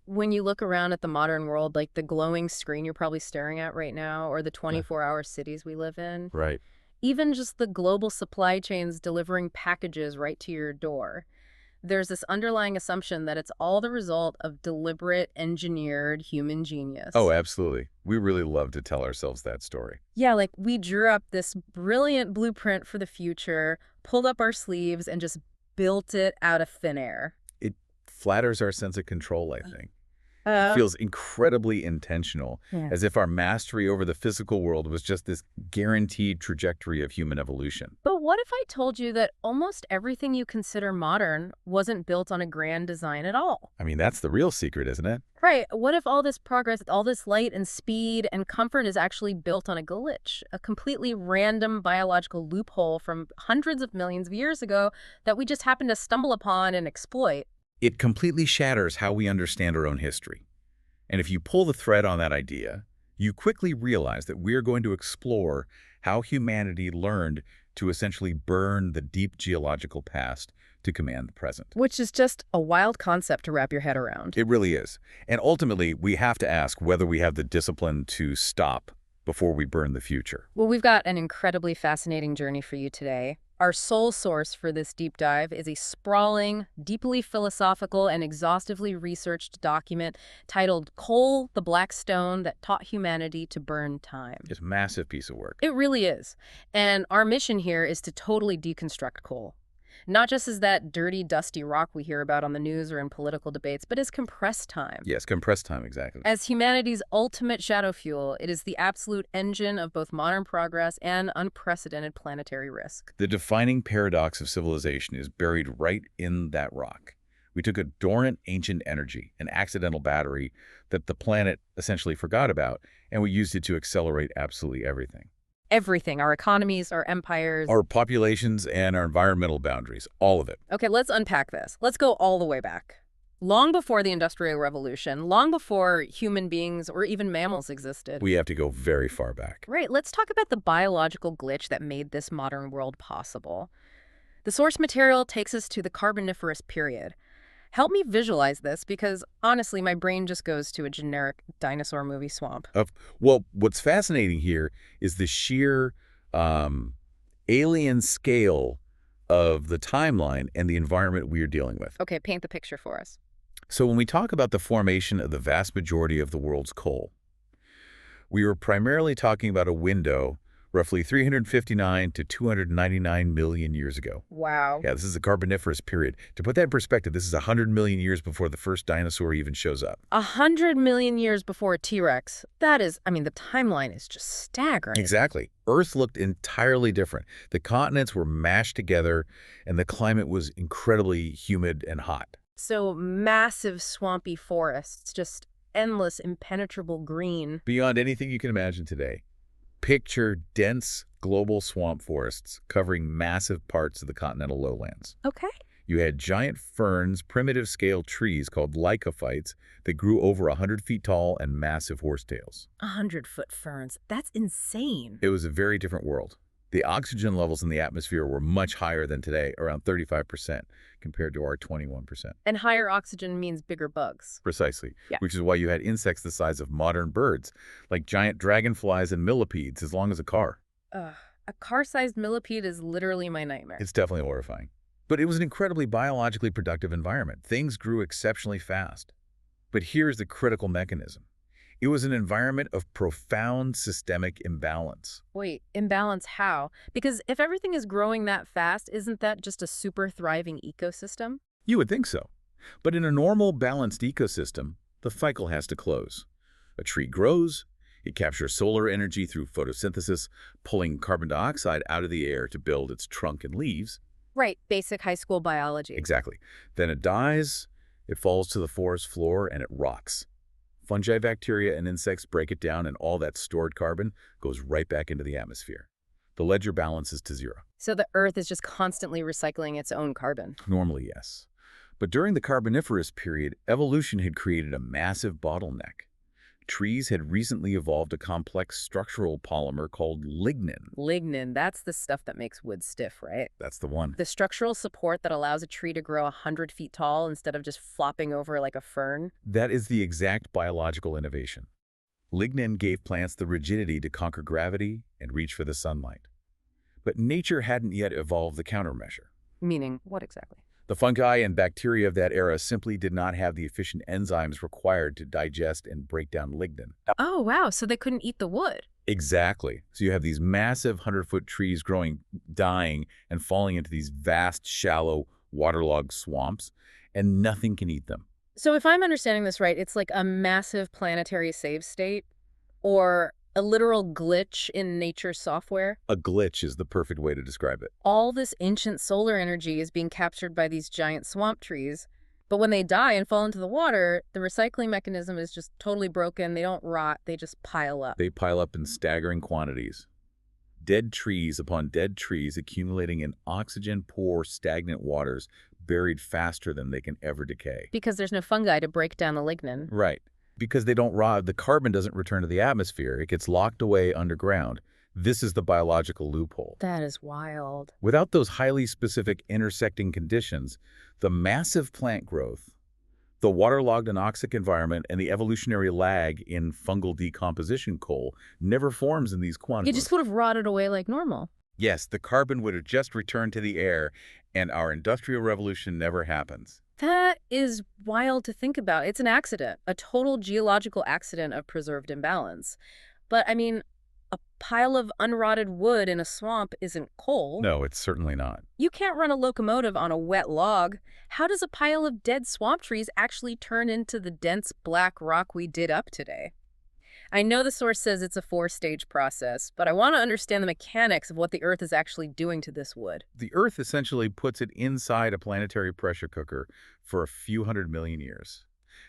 When you look around at the modern world, like the glowing screen you're probably staring at right now, or the Uh, 24-hour cities we live in, Right. even just the global supply chains delivering packages right to your door, there's this underlying assumption that it's all the result of deliberate, engineered human Oh, genius. absolutely. We really love to tell ourselves that story. Yeah, like we drew up this brilliant blueprint for the future, pulled up our sleeves, and just built it out of thin air. It flatters our sense of control, I think. It Uh, feels incredibly intentional, yeah. as if our mastery over the physical world was just this guaranteed trajectory of human evolution. But what if I told you that almost everything you consider modern wasn't built on a grand design at all? I mean, that's the real secret, isn't it? Right. What if all this progress, all this light and speed and comfort is actually built on a glitch, a completely random biological loophole from hundreds of millions of years ago that we just happen to stumble upon and exploit? It completely shatters how we understand our own history. And if you pull the thread on that idea, you quickly realize that we're going to explore how humanity learned to essentially burn the deep geological past to command the present. Which is just a wild concept to wrap your head around. It really is. And ultimately, we have to ask whether we have the discipline to stop before we burn the future. Well, we've got an incredibly fascinating journey for you today. Our sole source for this deep dive is a sprawling, deeply philosophical, and exhaustively researched document titled Coal, the Black Stone That Taught Humanity to Burn Time. It's a massive piece of work. It really is. And our mission here is to totally deconstruct coal. Not just as that dirty, dusty rock we hear about on the news or in political debates, but as compressed time. Yes, compressed time, exactly. As humanity's ultimate shadow fuel, it is the absolute engine of both modern progress and unprecedented planetary risk. The defining paradox of civilization is buried right in that rock. We took a dormant ancient energy, an accidental battery that the planet essentially forgot about, and we used it to accelerate absolutely everything. Everything, our economies, our empires. Our populations and our environmental boundaries, all of it. Okay, let's unpack this. Let's go all the way back. Long before the Industrial Revolution, long before human beings or even mammals existed. We have to go very far back. Right, let's talk about the biological glitch that made this modern world possible. The source material takes us to the Carboniferous period. Help me visualize this because, honestly, my brain just goes to a generic dinosaur movie swamp. Well, what's fascinating here is the sheer alien scale of the timeline and the environment we are dealing with. Okay, paint the picture for us. So when we talk about the formation of the vast majority of the world's coal, we were primarily talking about a window roughly 359 to 299 million years ago. Wow. Yeah, this is the Carboniferous period. To put that in perspective, this is 100 million years before the first dinosaur even shows up. 100 million years before a T-Rex. That is, the timeline is just staggering. Exactly. Earth looked entirely different. The continents were mashed together, and the climate was incredibly humid and hot. So massive swampy forests, just endless impenetrable green. Beyond anything you can imagine today. Picture dense global swamp forests covering massive parts of the continental lowlands. Okay. You had giant ferns, primitive scale trees called lycophytes that grew over 100 feet tall and massive horsetails. 100-foot ferns. That's insane. It was a very different world. The oxygen levels in the atmosphere were much higher than today, around 35% compared to our 21%. And higher oxygen means bigger bugs. Precisely, Yeah. which is why you had insects the size of modern birds, like giant dragonflies and millipedes as long as a car. Ugh. A car-sized millipede is literally my nightmare. It's definitely horrifying. But it was an incredibly biologically productive environment. Things grew exceptionally fast. But here's the critical mechanism. It was an environment of profound systemic imbalance. Wait, imbalance how? Because if everything is growing that fast, isn't that just a super thriving ecosystem? You would think so. But in a normal, balanced ecosystem, the cycle has to close. A tree grows, it captures solar energy through photosynthesis, pulling carbon dioxide out of the air to build its trunk and leaves. Right, basic high school biology. Exactly. Then it dies, it falls to the forest floor, and it rots. Fungi, bacteria, and insects break it down, and all that stored carbon goes right back into the atmosphere. The ledger balances to zero. So the Earth is just constantly recycling its own carbon. Normally, yes. But during the Carboniferous period, evolution had created a massive bottleneck. Trees had recently evolved a complex structural polymer called lignin. Lignin, that's the stuff that makes wood stiff, right? That's the one. The structural support that allows a tree to grow 100 feet tall instead of just flopping over like a fern. That is the exact biological innovation. Lignin gave plants the rigidity to conquer gravity and reach for the sunlight. But nature hadn't yet evolved the countermeasure. Meaning, what exactly? The fungi and bacteria of that era simply did not have the efficient enzymes required to digest and break down lignin. Oh, wow, so they couldn't eat the wood. Exactly. So you have these massive 100-foot trees growing, dying, and falling into these vast, shallow, waterlogged swamps, and nothing can eat them. So if I'm understanding this right, it's like a massive planetary save state or a literal glitch in nature's software. A glitch is the perfect way to describe it. All this ancient solar energy is being captured by these giant swamp trees. But when they die and fall into the water, the recycling mechanism is just totally broken. They don't rot. They just pile up. They pile up in staggering quantities. Dead trees upon dead trees accumulating in oxygen-poor, stagnant waters buried faster than they can ever decay. Because there's no fungi to break down the lignin. Right. Because they don't rot, the carbon doesn't return to the atmosphere. It gets locked away underground. This is the biological loophole. That is wild. Without those highly specific intersecting conditions, the massive plant growth, the waterlogged anoxic environment, and the evolutionary lag in fungal decomposition coal never forms in these quantities. It just would have rotted away like normal. Yes, the carbon would have just returned to the air, and our industrial revolution never happens. That is wild to think about. It's an accident, a total geological accident of preserved imbalance. But, I mean, a pile of unrotted wood in a swamp isn't coal. No, it's certainly not. You can't run a locomotive on a wet log. How does a pile of dead swamp trees actually turn into the dense black rock we dig up today? I know the source says it's a 4-stage process, but I want to understand the mechanics of what the Earth is actually doing to this wood. The Earth essentially puts it inside a planetary pressure cooker for a few 100 million years.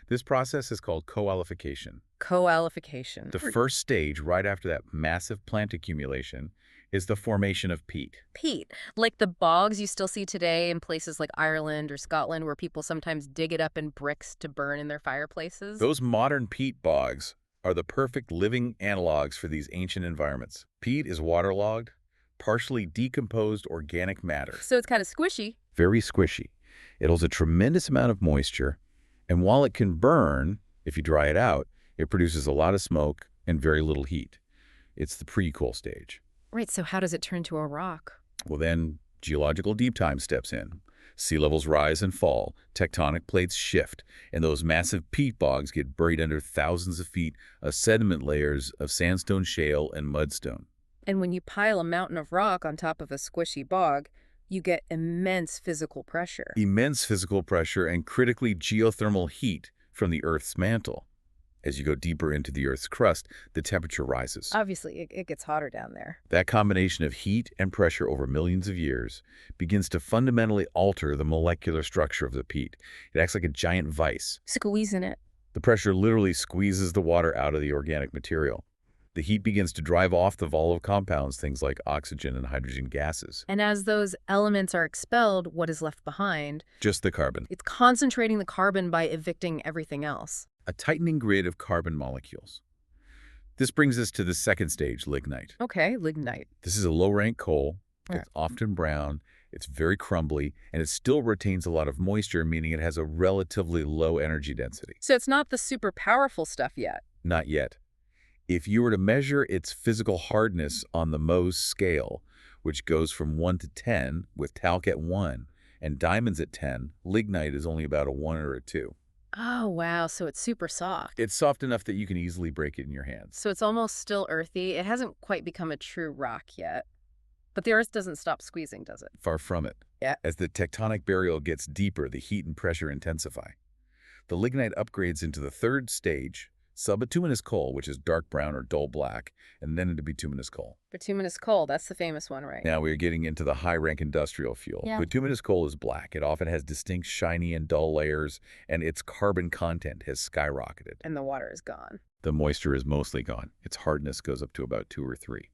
This process is called coalification. Coalification. The first stage, right after that massive plant accumulation, is the formation of peat. Peat, like the bogs you still see today in places like Ireland or Scotland where people sometimes dig it up in bricks to burn in their fireplaces. Those modern peat bogs are the perfect living analogs for these ancient environments. Peat is waterlogged, partially decomposed organic matter. So it's kind of squishy. Very squishy. It holds a tremendous amount of moisture, and while it can burn, if you dry it out, it produces a lot of smoke and very little heat. It's the pre-cool stage. Right, so how does it turn to a rock? Well, then geological deep time steps in. Sea levels rise and fall, tectonic plates shift, and those massive peat bogs get buried under thousands of feet of sediment layers of sandstone, shale, and mudstone. And when you pile a mountain of rock on top of a squishy bog, you get immense physical pressure. Immense physical pressure and critically geothermal heat from the Earth's mantle. As you go deeper into the Earth's crust, the temperature rises. Obviously, it gets hotter down there. That combination of heat and pressure over millions of years begins to fundamentally alter the molecular structure of the peat. It acts like a giant vice. Squeezing it. The pressure literally squeezes the water out of the organic material. The heat begins to drive off the volatile compounds, things like oxygen and hydrogen gases. And as those elements are expelled, what is left behind? Just the carbon. It's concentrating the carbon by evicting everything else. A tightening grid of carbon molecules. This brings us to the second stage, lignite. Okay, lignite. This is a low-rank coal. Right. It's often brown, it's very crumbly, and it still retains a lot of moisture, meaning it has a relatively low energy density. So it's not the super powerful stuff yet. Not yet. If you were to measure its physical hardness on the Mohs scale, which goes from 1 to 10, with talc at 1 and diamonds at 10, lignite is only about a 1 or a 2. Oh, wow, so it's super soft. It's soft enough that you can easily break it in your hands. So it's almost still earthy. It hasn't quite become a true rock yet. But the Earth doesn't stop squeezing, does it? Far from it. Yeah. As the tectonic burial gets deeper, the heat and pressure intensify. The lignite upgrades into the third stage, subbituminous coal, which is dark brown or dull black, and then into bituminous coal. Bituminous coal, that's the famous one, right? Now we're getting into the high-rank industrial fuel. Yeah. Bituminous coal is black. It often has distinct shiny and dull layers, and its carbon content has skyrocketed. And the water is gone. The moisture is mostly gone. Its hardness goes up to about 2 or 3.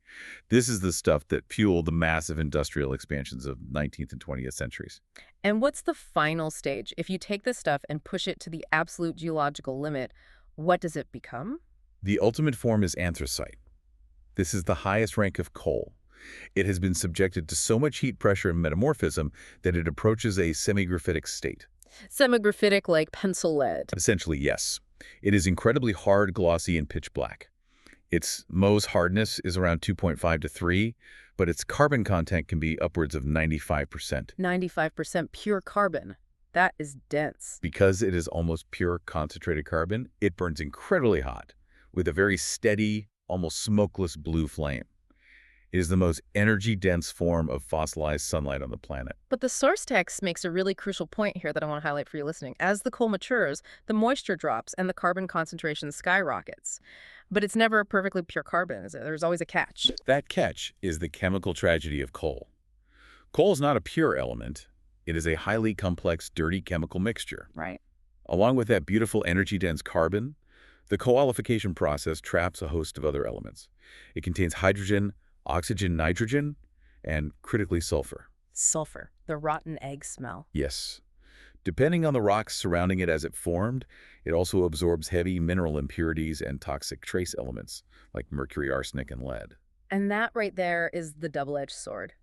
This is the stuff that fueled the massive industrial expansions of 19th and 20th centuries. And what's the final stage? If you take this stuff and push it to the absolute geological limit, what does it become? The ultimate form is anthracite. This is the highest rank of coal. It has been subjected to so much heat pressure and metamorphism that it approaches a semi-graphitic state. Semigraphitic like pencil lead. Essentially, yes. It is incredibly hard, glossy, and pitch black. Its Mohs hardness is around 2.5 to 3, but its carbon content can be upwards of 95%. 95% pure carbon. That is dense. Because it is almost pure concentrated carbon, it burns incredibly hot, with a very steady, almost smokeless blue flame. It is the most energy-dense form of fossilized sunlight on the planet. But the source text makes a really crucial point here that I want to highlight for you listening. As the coal matures, the moisture drops and the carbon concentration skyrockets. But it's never perfectly pure carbon, is it? There's always a catch. That catch is the chemical tragedy of coal. Coal is not a pure element. It is a highly complex, dirty chemical mixture. Right. Along with that beautiful energy-dense carbon, the coalification process traps a host of other elements. It contains hydrogen, oxygen, nitrogen, and critically sulfur. Sulfur, the rotten egg smell. Yes. Depending on the rocks surrounding it as it formed, it also absorbs heavy mineral impurities and toxic trace elements like mercury, arsenic, and lead. And that right there is the double-edged sword.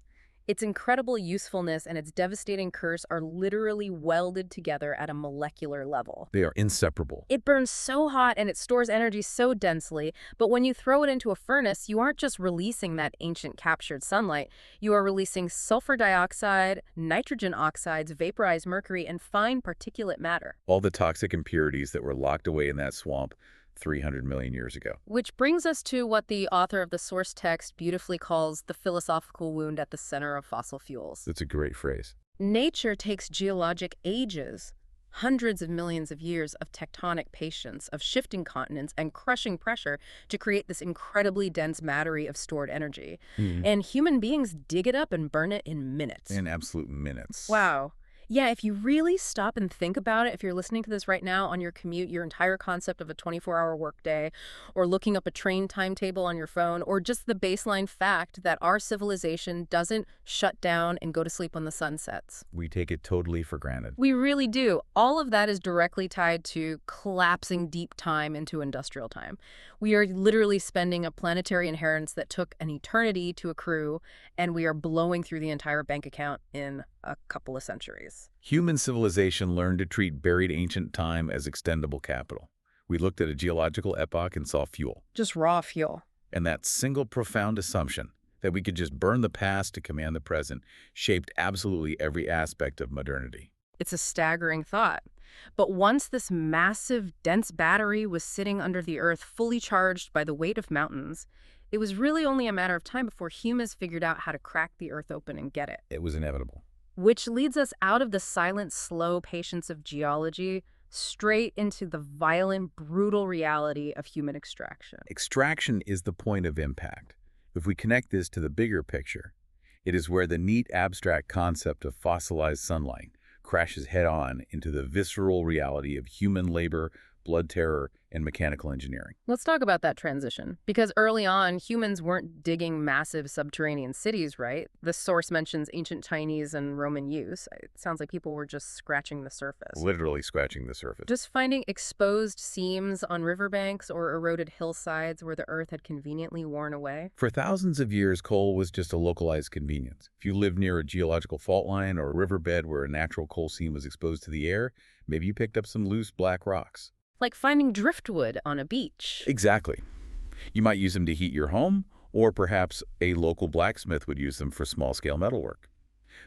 Its incredible usefulness and its devastating curse are literally welded together at a molecular level. They are inseparable. It burns so hot and it stores energy so densely, but when you throw it into a furnace, you aren't just releasing that ancient captured sunlight. You are releasing sulfur dioxide, nitrogen oxides, vaporized mercury, and fine particulate matter. All the toxic impurities that were locked away in that swamp 300 million years ago. Which brings us to what the author of the source text beautifully calls the philosophical wound at the center of fossil fuels. That's a great phrase. Nature takes geologic ages, hundreds of millions of years of tectonic patience, of shifting continents and crushing pressure to create this incredibly dense battery of stored energy. And human beings dig it up and burn it in minutes. In absolute minutes. Wow. Yeah, if you really stop and think about it, if you're listening to this right now on your commute, your entire concept of a 24-hour workday, or looking up a train timetable on your phone, or just the baseline fact that our civilization doesn't shut down and go to sleep when the sun sets. We take it totally for granted. We really do. All of that is directly tied to collapsing deep time into industrial time. We are literally spending a planetary inheritance that took an eternity to accrue, and we are blowing through the entire bank account in a couple of centuries. Human civilization learned to treat buried ancient time as extendable capital. We looked at a geological epoch and saw fuel. Just raw fuel. And that single profound assumption that we could just burn the past to command the present shaped absolutely every aspect of modernity. It's a staggering thought. But once this massive, dense battery was sitting under the earth, fully charged by the weight of mountains, it was really only a matter of time before humans figured out how to crack the earth open and get it. It was inevitable. Which leads us out of the silent, slow patience of geology straight into the violent, brutal reality of human extraction. Extraction is the point of impact. If we connect this to the bigger picture, it is where the neat abstract concept of fossilized sunlight crashes head-on into the visceral reality of human labor, blood terror, and mechanical engineering. Let's talk about that transition. Because early on, humans weren't digging massive subterranean cities, right? The source mentions ancient Chinese and Roman use. It sounds like people were just scratching the surface. Literally scratching the surface. Just finding exposed seams on riverbanks or eroded hillsides where the earth had conveniently worn away. For thousands of years, coal was just a localized convenience. If you lived near a geological fault line or a riverbed where a natural coal seam was exposed to the air, maybe you picked up some loose black rocks. Like finding driftwood on a beach. Exactly. You might use them to heat your home, or perhaps a local blacksmith would use them for small-scale metalwork.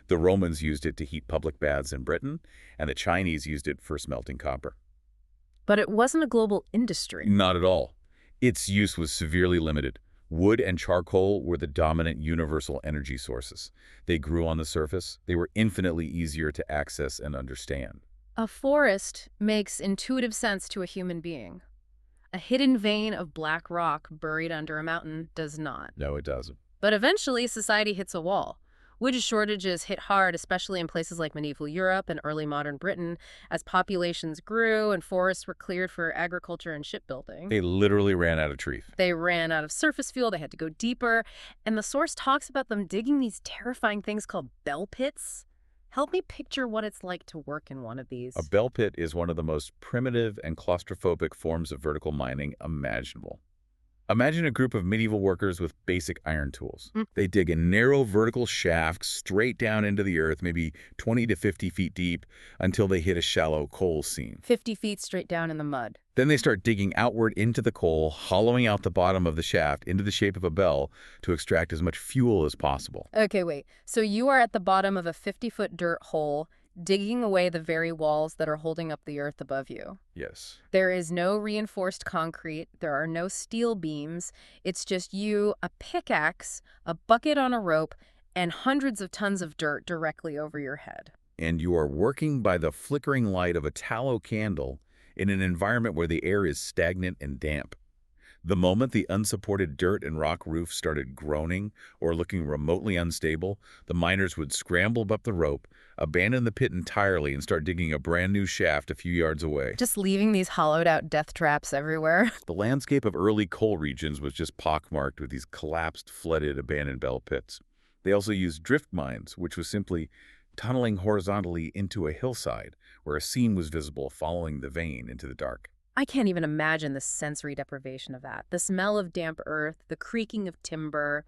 The Romans used it to heat public baths in Britain, and the Chinese used it for smelting copper. But it wasn't a global industry. Not at all. Its use was severely limited. Wood and charcoal were the dominant universal energy sources. They grew on the surface. They were infinitely easier to access and understand. A forest makes intuitive sense to a human being. A hidden vein of black rock buried under a mountain does not. No, it doesn't. But eventually, society hits a wall. Wood shortages hit hard, especially in places like medieval Europe and early modern Britain, as populations grew and forests were cleared for agriculture and shipbuilding. They literally ran out of trees. They ran out of surface fuel, they had to go deeper, and the source talks about them digging these terrifying things called bell pits. Help me picture what it's like to work in one of A these. bell pit is one of the most primitive and claustrophobic forms of vertical mining imaginable. Imagine a group of medieval workers with basic iron tools. Mm, They dig a narrow vertical shaft straight down into the earth, maybe 20 to 50 feet deep, until they hit a shallow coal seam. 50 feet straight down in the mud. Then they start digging outward into the coal, hollowing out the bottom of the shaft into the shape of a bell to extract as much fuel as possible. Okay, wait. So you are at the bottom of a 50-foot dirt hole, digging away the very walls that are holding up the earth above you. Yes. There is no reinforced concrete. There are no steel beams. It's just you, a pickaxe, a bucket on a rope, and hundreds of tons of dirt directly over your head. And you are working by the flickering light of a tallow candle in an environment where the air is stagnant and damp. The moment the unsupported dirt and rock roof started groaning or looking remotely unstable, the miners would scramble up the rope, abandon the pit entirely, and start digging a brand new shaft a few yards away. Just leaving these hollowed out death traps everywhere. The landscape of early coal regions was just pockmarked with these collapsed, flooded, abandoned bell pits. They also used drift mines, which was simply tunneling horizontally into a hillside where a seam was visible following the vein into the dark. I can't even imagine the sensory deprivation of that. The smell of damp earth, the creaking of timber,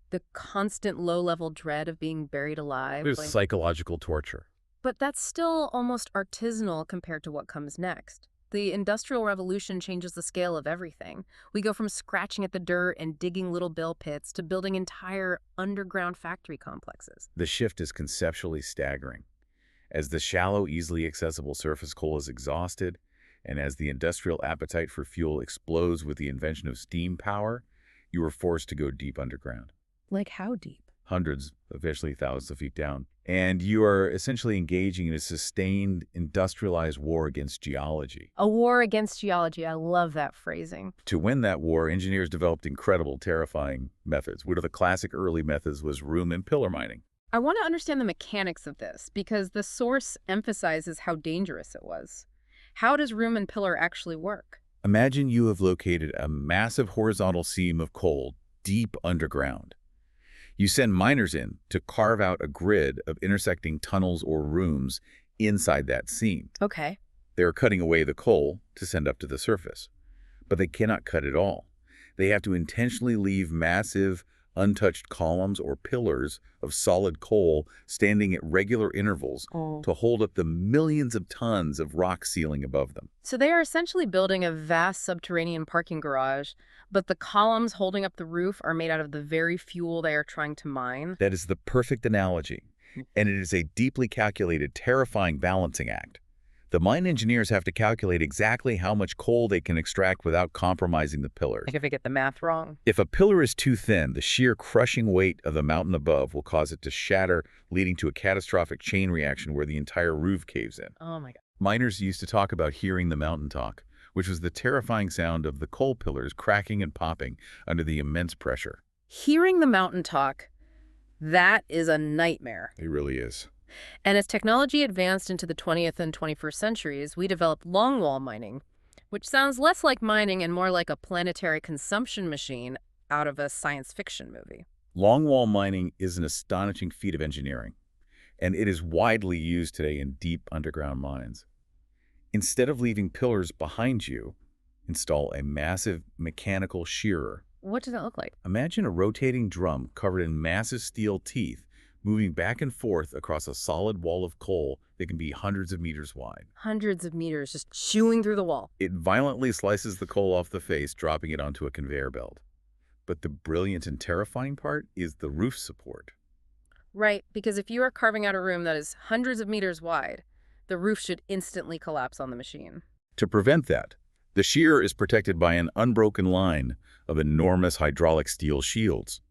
the constant low-level dread of being buried alive. There's psychological torture. But that's still almost artisanal compared to what comes next. The Industrial Revolution changes the scale of everything. We go from scratching at the dirt and digging little bell pits to building entire underground factory complexes. The shift is conceptually staggering. As the shallow, easily accessible surface coal is exhausted, and as the industrial appetite for fuel explodes with the invention of steam power, you are forced to go deep underground. Like how deep? Hundreds, eventually thousands of feet down. And you are essentially engaging in a sustained, industrialized war against geology. A war against geology. I love that phrasing. To win that war, engineers developed incredible, terrifying methods. One of the classic early methods was room and pillar mining. I want to understand the mechanics of this because the source emphasizes how dangerous it was. How does room and pillar actually work? Imagine you have located a massive horizontal seam of coal deep underground. You send miners in to carve out a grid of intersecting tunnels or rooms inside that seam. Okay. They are cutting away the coal to send up to the surface, but they cannot cut it all. They have to intentionally leave massive, untouched columns or pillars of solid coal standing at regular intervals to hold up the millions of tons of rock ceiling above them. So they are essentially building a vast subterranean parking garage, but the columns holding up the roof are made out of the very fuel they are trying to mine. That is the perfect analogy, and it is a deeply calculated, terrifying balancing act. The mine engineers have to calculate exactly how much coal they can extract without compromising the pillars. Like if I get the math wrong. If a pillar is too thin, the sheer crushing weight of the mountain above will cause it to shatter, leading to a catastrophic chain reaction where the entire roof caves in. Oh my God. Miners used to talk about hearing the mountain talk, which was the terrifying sound of the coal pillars cracking and popping under the immense pressure. Hearing the mountain talk, that is a nightmare. It really is. And as technology advanced into the 20th and 21st centuries, we developed longwall mining, which sounds less like mining and more like a planetary consumption machine out of a science fiction movie. Longwall mining is an astonishing feat of engineering, and it is widely used today in deep underground mines. Instead of leaving pillars behind you, install a massive mechanical shearer. What does that look like? Imagine a rotating drum covered in massive steel teeth moving back and forth across a solid wall of coal that can be hundreds of meters wide. Hundreds of meters just chewing through the wall. It violently slices the coal off the face, dropping it onto a conveyor belt. But the brilliant and terrifying part is the roof support. Right, because if you are carving out a room that is hundreds of meters wide, the roof should instantly collapse on the machine. To prevent that, the shearer is protected by an unbroken line of enormous hydraulic steel shields.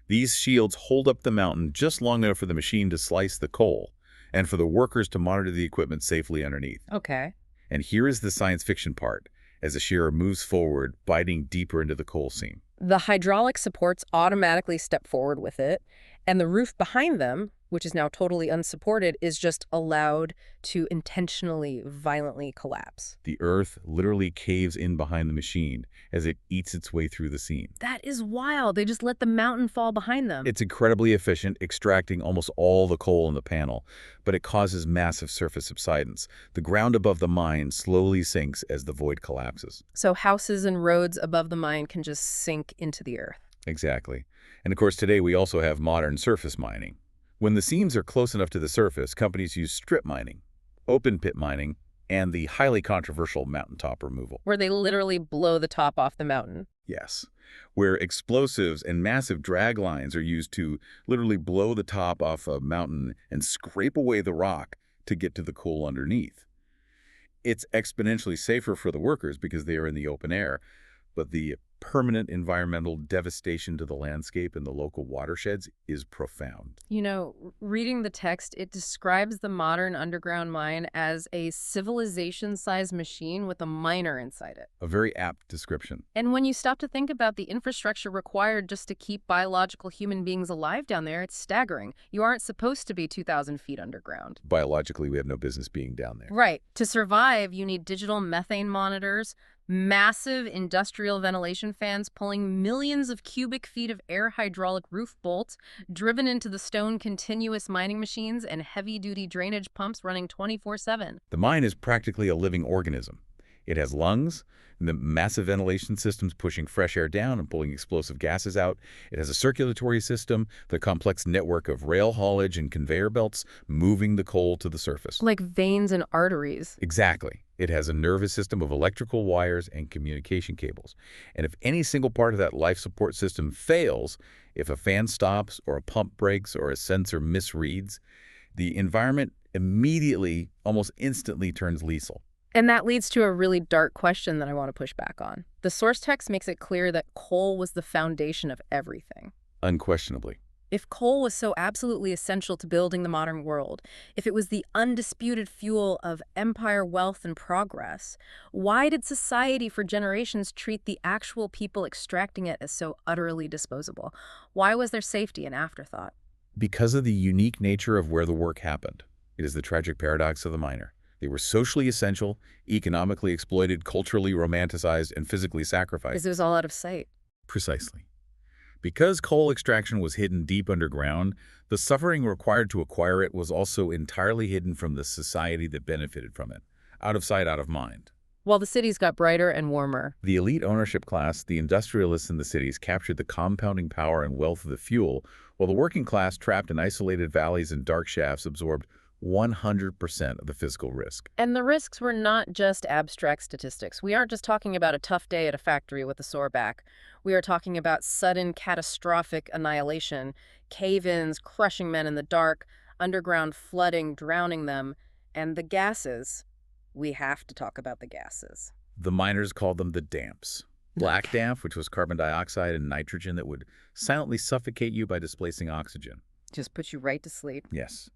These shields hold up the mountain just long enough for the machine to slice the coal and for the workers to monitor the equipment safely underneath. Okay. And here is the science fiction part, as the shearer moves forward, biting deeper into the coal seam. The hydraulic supports automatically step forward with it, and the roof behind them which is now totally unsupported, is just allowed to intentionally, violently collapse. The Earth literally caves in behind the machine as it eats its way through the seam. That is wild. They just let the mountain fall behind them. It's incredibly efficient, extracting almost all the coal in the panel, but it causes massive surface subsidence. The ground above the mine slowly sinks as the void collapses. So houses and roads above the mine can just sink into the earth. Exactly. And of course, today we also have modern surface mining. When the seams are close enough to the surface, companies use strip mining, open pit mining, and the highly controversial mountaintop removal. Where they literally blow the top off the mountain. Yes, where explosives and massive drag lines are used to literally blow the top off a mountain and scrape away the rock to get to the coal underneath. It's exponentially safer for the workers because they are in the open air, but the permanent environmental devastation to the landscape and the local watersheds is profound. You know, reading the text, it describes the modern underground mine as a civilization-sized machine with a miner inside it. A very apt description. And when you stop to think about the infrastructure required just to keep biological human beings alive down there, it's staggering. You aren't supposed to be 2,000 feet underground. Biologically, we have no business being down there. Right. To survive, you need digital methane monitors, massive industrial ventilation fans pulling millions of cubic feet of air hydraulic roof bolts driven into the stone continuous mining machines, and heavy-duty drainage pumps running 24/7. The mine is practically a living organism. It has lungs, and the massive ventilation systems pushing fresh air down and pulling explosive gases out. It has a circulatory system, the complex network of rail haulage and conveyor belts moving the coal to the surface. Like veins and arteries. Exactly. It has a nervous system of electrical wires and communication cables. And if any single part of that life support system fails, if a fan stops or a pump breaks or a sensor misreads, the environment immediately, almost instantly turns lethal. And that leads to a really dark question that I want to push back on. The source text makes it clear that coal was the foundation of everything. Unquestionably. If coal was so absolutely essential to building the modern world, if it was the undisputed fuel of empire, wealth, and progress, why did society for generations treat the actual people extracting it as so utterly disposable? Why was their safety an afterthought? Because of the unique nature of where the work happened. It is the tragic paradox of the miner. They were socially essential, economically exploited, culturally romanticized, and physically sacrificed. Because it was all out of sight. Precisely. Because coal extraction was hidden deep underground, the suffering required to acquire it was also entirely hidden from the society that benefited from it. Out of sight, out of mind. While the cities got brighter and warmer. The elite ownership class, the industrialists in the cities, captured the compounding power and wealth of the fuel, while the working class, trapped in isolated valleys and dark shafts, absorbed 100% of the physical risk. And the risks were not just abstract statistics. We aren't just talking about a tough day at a factory with a sore back. We are talking about sudden, catastrophic annihilation, cave-ins crushing men in the dark, underground flooding drowning them, and the gases. We have to talk about the gases. The miners called them the damps. Black damp, which was carbon dioxide and nitrogen that would silently suffocate you by displacing oxygen. Just put you right to sleep. Yes.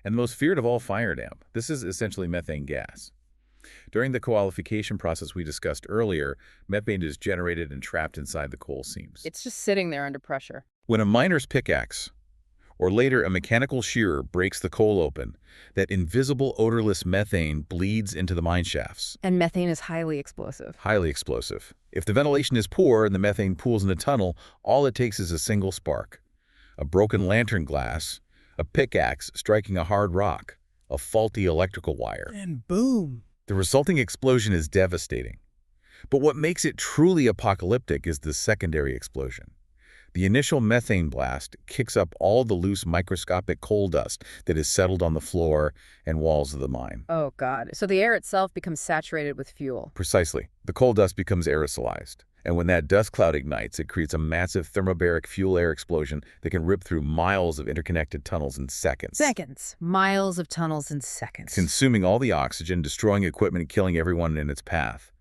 And the most feared of all, fire damp. This is essentially methane gas. During the qualification process we discussed earlier, methane is generated and trapped inside the coal seams. It's just sitting there under pressure. When a miner's pickaxe, or later a mechanical shearer, breaks the coal open, that invisible odorless methane bleeds into the mine shafts. And methane is highly explosive. Highly explosive. If the ventilation is poor and the methane pools in a tunnel, all it takes is a single spark. A broken lantern glass, a pickaxe striking a hard rock, a faulty electrical wire. And boom! The resulting explosion is devastating. But what makes it truly apocalyptic is the secondary explosion. The initial methane blast kicks up all the loose microscopic coal dust that is settled on the floor and walls of the mine. Oh, God. So the air itself becomes saturated with fuel. Precisely. The coal dust becomes aerosolized. And when that dust cloud ignites, it creates a massive thermobaric fuel-air explosion that can rip through miles of interconnected tunnels in seconds. Seconds. Miles of tunnels in seconds. Consuming all the oxygen, destroying equipment, and killing everyone in its path.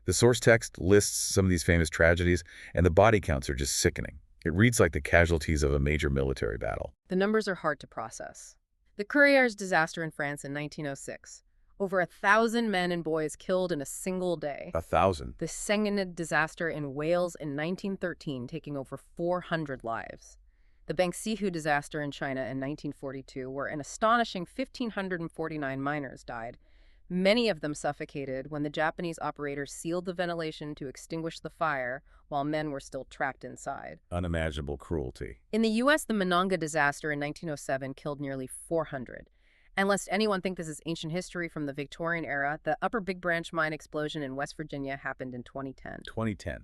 The source text lists some of these famous tragedies, and the body counts are just sickening. It reads like the casualties of a major military battle. The numbers are hard to process. The Courrières disaster in France in 1906. Over 1,000 men and boys killed in a single day. 1,000. The Sengenid disaster in Wales in 1913, taking over 400 lives. The Bangsihu disaster in China in 1942, where an astonishing 1,549 miners died. Many of them suffocated when the Japanese operators sealed the ventilation to extinguish the fire while men were still trapped inside. Unimaginable cruelty. In the U.S., the Monongah disaster in 1907 killed nearly 400. And lest anyone think this is ancient history from the Victorian era, the Upper Big Branch mine explosion in West Virginia happened in 2010. 2010.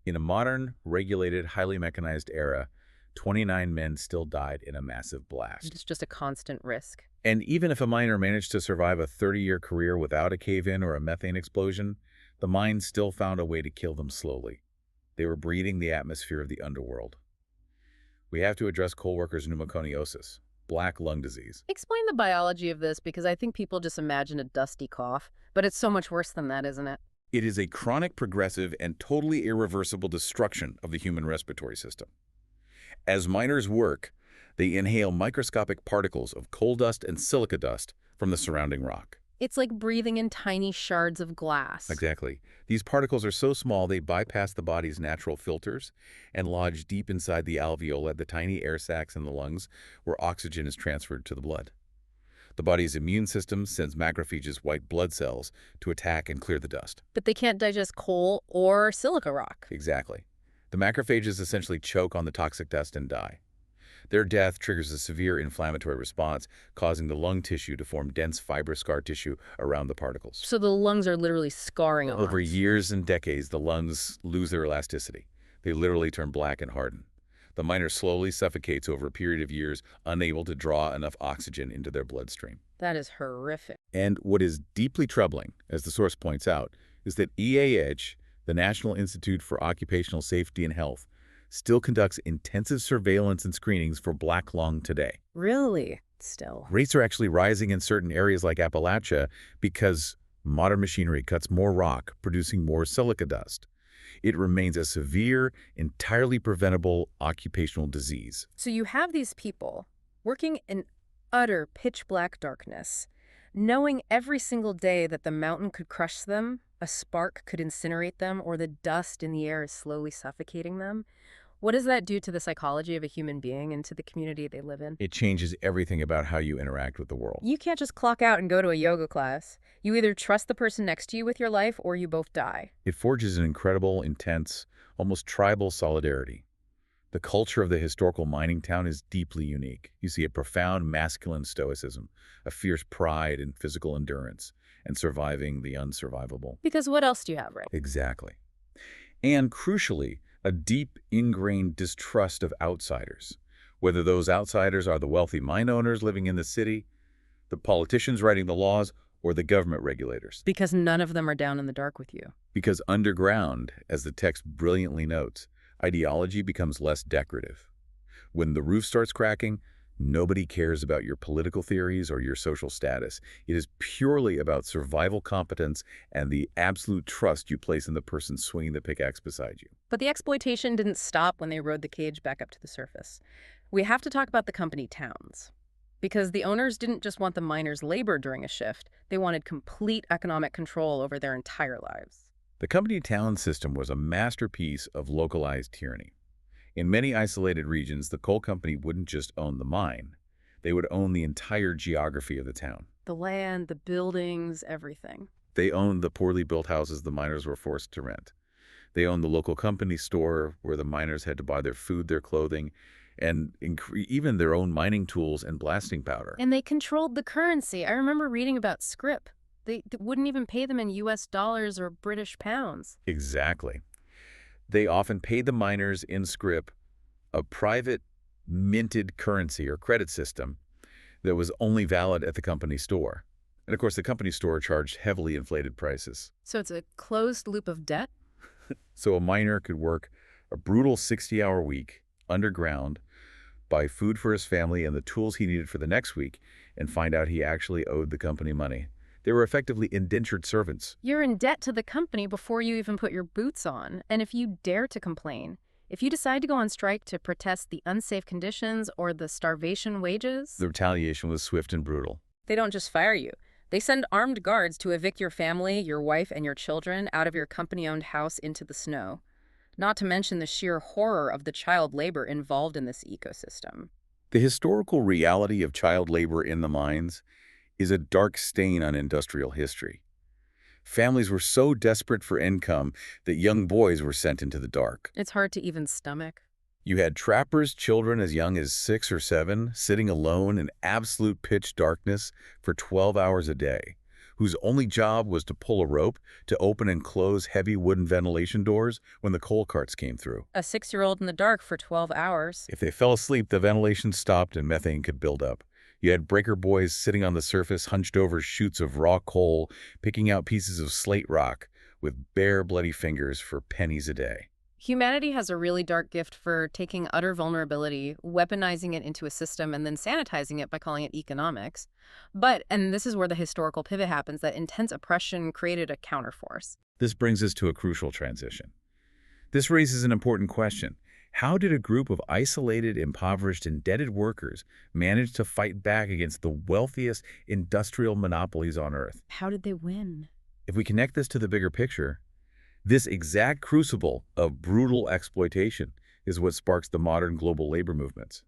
In a modern, regulated, highly mechanized era, 29 men still died in a massive blast. It's just a constant risk. And even if a miner managed to survive a 30-year career without a cave-in or a methane explosion, the mine still found a way to kill them slowly. They were breathing the atmosphere of the underworld. We have to address coal workers' pneumoconiosis, black lung disease. Explain the biology of this, because I think people just imagine a dusty cough, but it's so much worse than that, isn't it? It is a chronic, progressive, and totally irreversible destruction of the human respiratory system. As miners work, they inhale microscopic particles of coal dust and silica dust from the surrounding rock. It's like breathing in tiny shards of glass. Exactly. These particles are so small they bypass the body's natural filters and lodge deep inside the alveoli, the tiny air sacs in the lungs, where oxygen is transferred to the blood. The body's immune system sends macrophages, white blood cells, to attack and clear the dust. But they can't digest coal or silica rock. Exactly. The macrophages essentially choke on the toxic dust and die. Their death triggers a severe inflammatory response, causing the lung tissue to form dense fibrous scar tissue around the particles. So the lungs are literally scarring on. Over years and decades, the lungs lose their elasticity. They literally turn black and harden. The miner slowly suffocates over a period of years, unable to draw enough oxygen into their bloodstream. That is horrific. And what is deeply troubling, as the source points out, is that EAH, the National Institute for Occupational Safety and Health, still conducts intensive surveillance and screenings for black lung today. Really? Still. Rates are actually rising in certain areas like Appalachia because modern machinery cuts more rock, producing more silica dust. It remains a severe, entirely preventable occupational disease. So you have these people working in utter pitch-black darkness, knowing every single day that the mountain could crush them, a spark could incinerate them, or the dust in the air is slowly suffocating them. What does that do to the psychology of a human being and to the community they live in? It changes everything about how you interact with the world. You can't just clock out and go to a yoga class. You either trust the person next to you with your life or you both die. It forges an incredible, intense, almost tribal solidarity. The culture of the historical mining town is deeply unique. You see a profound masculine stoicism, a fierce pride in physical endurance, and surviving the unsurvivable. Because what else do you have, right? Exactly. And crucially, a deep, ingrained distrust of outsiders, whether those outsiders are the wealthy mine owners living in the city, the politicians writing the laws, or the government regulators. Because none of them are down in the dark with you. Because underground, as the text brilliantly notes, ideology becomes less decorative. When the roof starts cracking, nobody cares about your political theories or your social status. It is purely about survival competence and the absolute trust you place in the person swinging the pickaxe beside you. But the exploitation didn't stop when they rode the cage back up to the surface. We have to talk about the company towns. Because the owners didn't just want the miners' labor during a shift, they wanted complete economic control over their entire lives. The company town system was a masterpiece of localized tyranny. In many isolated regions, the coal company wouldn't just own the mine. They would own the entire geography of the town. The land, the buildings, everything. They owned the poorly built houses the miners were forced to rent. They owned the local company store where the miners had to buy their food, their clothing, and even their own mining tools and blasting powder. And they controlled the currency. I remember reading about scrip. They wouldn't even pay them in US dollars or British pounds. Exactly. They often paid the miners in scrip, a private minted currency or credit system that was only valid at the company store. And of course, the company store charged heavily inflated prices. So it's a closed loop of debt? So a miner could work a brutal 60-hour week underground, buy food for his family and the tools he needed for the next week, and find out he actually owed the company money. They were effectively indentured servants. You're in debt to the company before you even put your boots on. And if you dare to complain, if you decide to go on strike to protest the unsafe conditions or the starvation wages, The retaliation was swift and brutal. they don't just fire you. They send armed guards to evict your family, your wife, and your children out of your company-owned house into the snow. not to mention the sheer horror of the child labor involved in this ecosystem. The historical reality of child labor in the mines is a dark stain on industrial history. Families were so desperate for income that young boys were sent into the dark. It's hard to even stomach. You had trappers' children as young as 6 or 7 sitting alone in absolute pitch darkness for 12 hours a day, whose only job was to pull a rope to open and close heavy wooden ventilation doors when the coal carts came through. A 6-year-old in the dark for 12 hours. If they fell asleep, the ventilation stopped and methane could build up. You had breaker boys sitting on the surface, hunched over chutes of raw coal, picking out pieces of slate rock with bare, bloody fingers for pennies a day. Humanity has a really dark gift for taking utter vulnerability, weaponizing it into a system, and then sanitizing it by calling it economics. But, and this is where the historical pivot happens, that intense oppression created a counterforce. This brings us to a crucial transition. This raises an important question. How did a group of isolated, impoverished, indebted workers manage to fight back against the wealthiest industrial monopolies on Earth? How did they win? If we connect this to the bigger picture, this exact crucible of brutal exploitation is what sparks the modern global labor movements.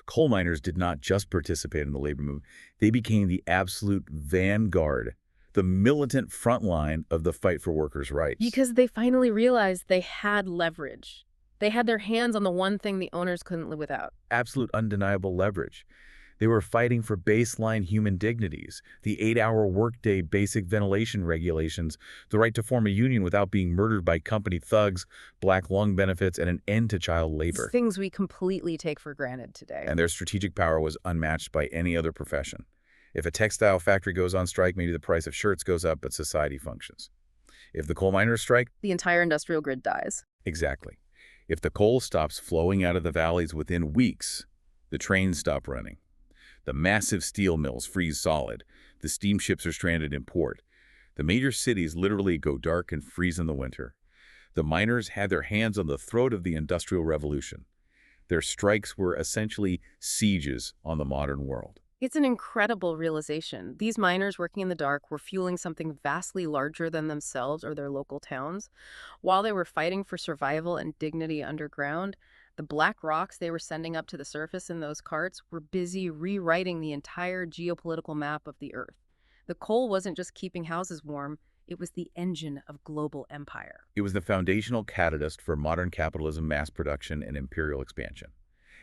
Coal miners did not just participate in the labor movement, they became the absolute vanguard, the militant front line of the fight for workers' rights. Because they finally realized they had leverage. They had their hands on the one thing the owners couldn't live without. Absolute undeniable leverage. They were fighting for baseline human dignities, the 8-hour workday, basic ventilation regulations, the right to form a union without being murdered by company thugs, black lung benefits, and an end to child labor. Things we completely take for granted today. And their strategic power was unmatched by any other profession. If a textile factory goes on strike, maybe the price of shirts goes up, but society functions. If the coal miners strike, The entire industrial grid dies. exactly. If the coal stops flowing out of the valleys within weeks, the trains stop running. The massive steel mills freeze solid. The steamships are stranded in port. The major cities literally go dark and freeze in the winter. The miners had their hands on the throat of the Industrial Revolution. Their strikes were essentially sieges on the modern world. It's an incredible realization. These miners working in the dark were fueling something vastly larger than themselves or their local towns. While they were fighting for survival and dignity underground, the black rocks they were sending up to the surface in those carts were busy rewriting the entire geopolitical map of the Earth. The coal wasn't just keeping houses warm, it was the engine of global empire. It was the foundational catalyst for modern capitalism, mass production, and imperial expansion.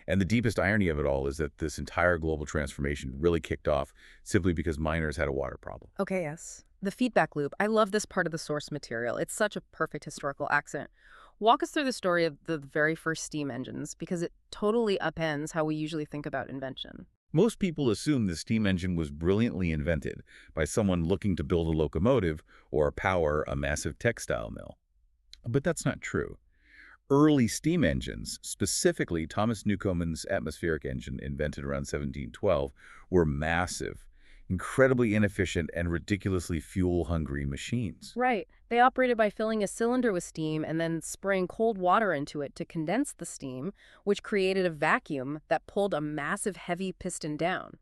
And the deepest irony of it all is that this entire global transformation really kicked off simply because miners had a water problem. Okay, yes. The feedback loop. I love this part of the source material. It's such a perfect historical accent. Walk us through the story of the very first steam engines, because it totally upends how we usually think about invention. Most people assume the steam engine was brilliantly invented by someone looking to build a locomotive or power a massive textile mill. But that's not true. Early steam engines, specifically Thomas Newcomen's atmospheric engine invented around 1712, were massive, incredibly inefficient, and ridiculously fuel-hungry machines. Right. They operated by filling a cylinder with steam and then spraying cold water into it to condense the steam, which created a vacuum that pulled a massive heavy piston down.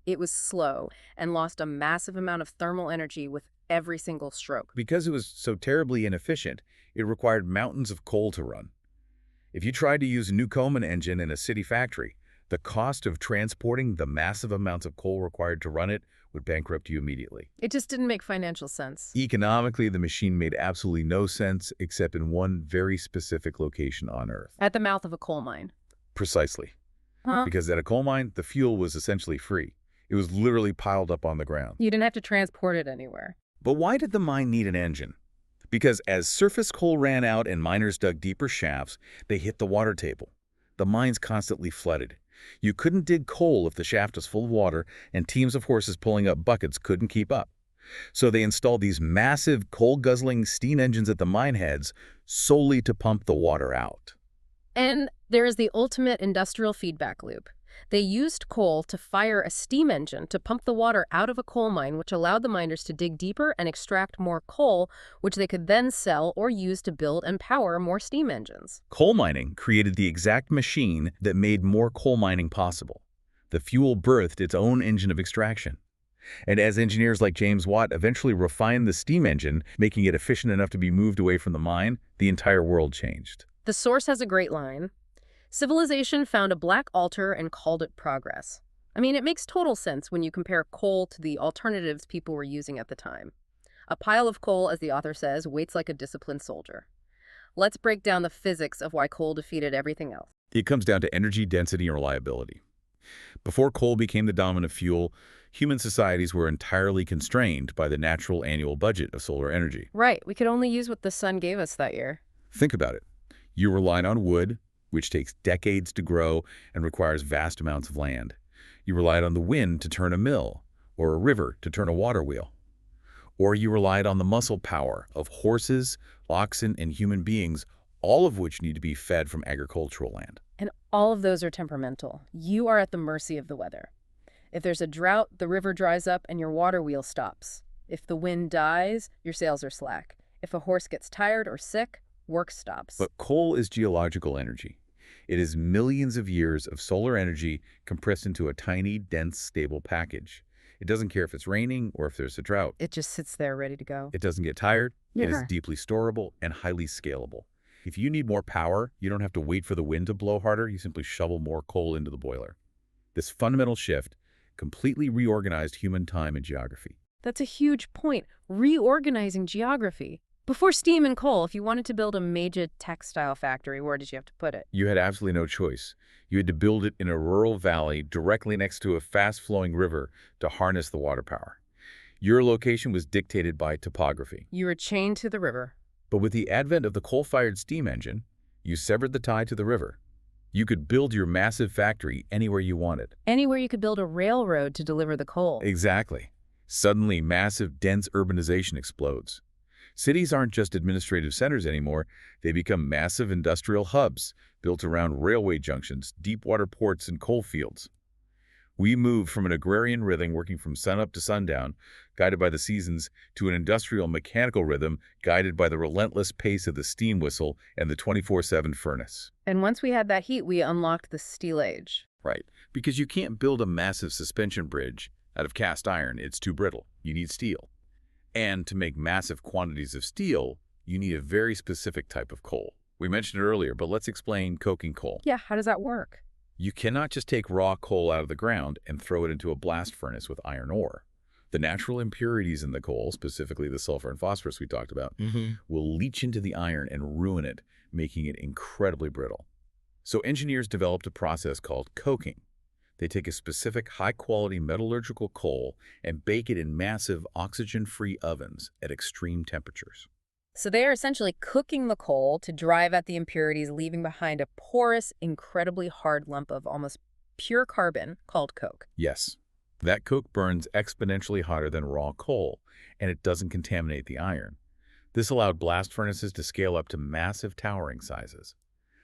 It was slow and lost a massive amount of thermal energy with every single stroke. Because it was so terribly inefficient, it required mountains of coal to run. If you tried to use a Newcomen engine in a city factory, the cost of transporting the massive amounts of coal required to run it would bankrupt you immediately. It just didn't make financial sense. Economically, the machine made absolutely no sense except in one very specific location on Earth. At the mouth of a coal mine. Precisely. Huh? Because at a coal mine, the fuel was essentially free. It was literally piled up on the ground. You didn't have to transport it anywhere. But why did the mine need an engine? Because as surface coal ran out and miners dug deeper shafts, they hit the water table. The mines constantly flooded. You couldn't dig coal if the shaft was full of water, and teams of horses pulling up buckets couldn't keep up. So they installed these massive coal-guzzling steam engines at the mine heads solely to pump the water out. And there is the ultimate industrial feedback loop. They used coal to fire a steam engine to pump the water out of a coal mine, which allowed the miners to dig deeper and extract more coal, which they could then sell or use to build and power more steam engines. Coal mining created the exact machine that made more coal mining possible. The fuel birthed its own engine of extraction. And as engineers like James Watt eventually refined the steam engine, making it efficient enough to be moved away from the mine, the entire world changed. The source has a great line. Civilization found a black altar and called it progress. I mean, it makes total sense when you compare coal to the alternatives people were using at the time. A pile of coal, as the author says, waits like a disciplined soldier. Let's break down the physics of why coal defeated everything else. It comes down to energy density and reliability. Before coal became the dominant fuel, human societies were entirely constrained by the natural annual budget of solar energy. Right, we could only use what the sun gave us that year. Think about it. You relied on wood, which takes decades to grow and requires vast amounts of land. You relied on the wind to turn a mill, or a river to turn a water wheel. Or you relied on the muscle power of horses, oxen, and human beings, all of which need to be fed from agricultural land. And all of those are temperamental. You are at the mercy of the weather. If there's a drought, the river dries up and your water wheel stops. If the wind dies, your sails are slack. If a horse gets tired or sick, work stops. But coal is geological energy. It is millions of years of solar energy compressed into a tiny, dense, stable package. It doesn't care if it's raining or if there's a drought. It just sits there ready to go. It doesn't get tired. It is Yeah. deeply storable and highly scalable. If you need more power, you don't have to wait for the wind to blow harder. You simply shovel more coal into the boiler. This fundamental shift completely reorganized human time and geography. That's a huge point. Reorganizing geography. Before steam and coal, if you wanted to build a major textile factory, where did you have to put it? You had absolutely no choice. You had to build it in a rural valley directly next to a fast-flowing river to harness the water power. Your location was dictated by topography. You were chained to the river. But with the advent of the coal-fired steam engine, you severed the tie to the river. You could build your massive factory anywhere you wanted. Anywhere you could build a railroad to deliver the coal. Exactly. Suddenly, massive, dense urbanization explodes. Cities aren't just administrative centers anymore. They become massive industrial hubs built around railway junctions, deep-water ports, and coal fields. We moved from an agrarian rhythm working from sunup to sundown, guided by the seasons, to an industrial mechanical rhythm guided by the relentless pace of the steam whistle and the 24/7 furnace. And once we had that heat, we unlocked the steel age. Right. Because you can't build a massive suspension bridge out of cast iron. It's too brittle. You need steel. And to make massive quantities of steel, you need a very specific type of coal. We mentioned it earlier, but let's explain coking coal. Yeah, how does that work? You cannot just take raw coal out of the ground and throw it into a blast furnace with iron ore. The natural impurities in the coal, specifically the sulfur and phosphorus we talked about, will leach into the iron and ruin it, making it incredibly brittle. So engineers developed a process called coking. They take a specific high-quality metallurgical coal and bake it in massive oxygen-free ovens at extreme temperatures. So they are essentially cooking the coal to drive out the impurities, leaving behind a porous, incredibly hard lump of almost pure carbon called coke. Yes, that coke burns exponentially hotter than raw coal, and it doesn't contaminate the iron. This allowed blast furnaces to scale up to massive towering sizes.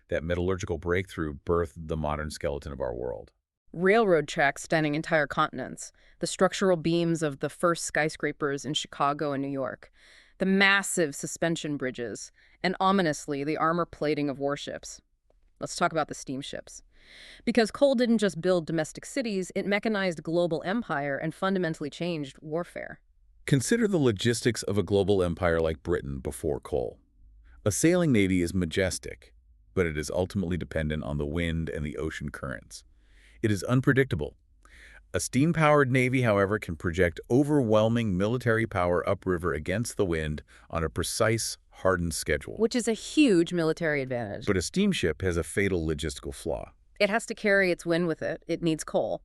That metallurgical breakthrough birthed the modern skeleton of our world. Railroad tracks spanning entire continents, the structural beams of the first skyscrapers in Chicago and New York, the massive suspension bridges, and ominously, the armor plating of warships. Let's talk about the steamships. Because coal didn't just build domestic cities, it mechanized global empire and fundamentally changed warfare. Consider the logistics of a global empire like Britain before coal. A sailing navy is majestic, but it is ultimately dependent on the wind and the ocean currents. It is unpredictable. A steam-powered navy, however, can project overwhelming military power upriver against the wind on a precise, hardened schedule. Which is a huge military advantage. But a steamship has a fatal logistical flaw. It has to carry its wind with it. It needs coal.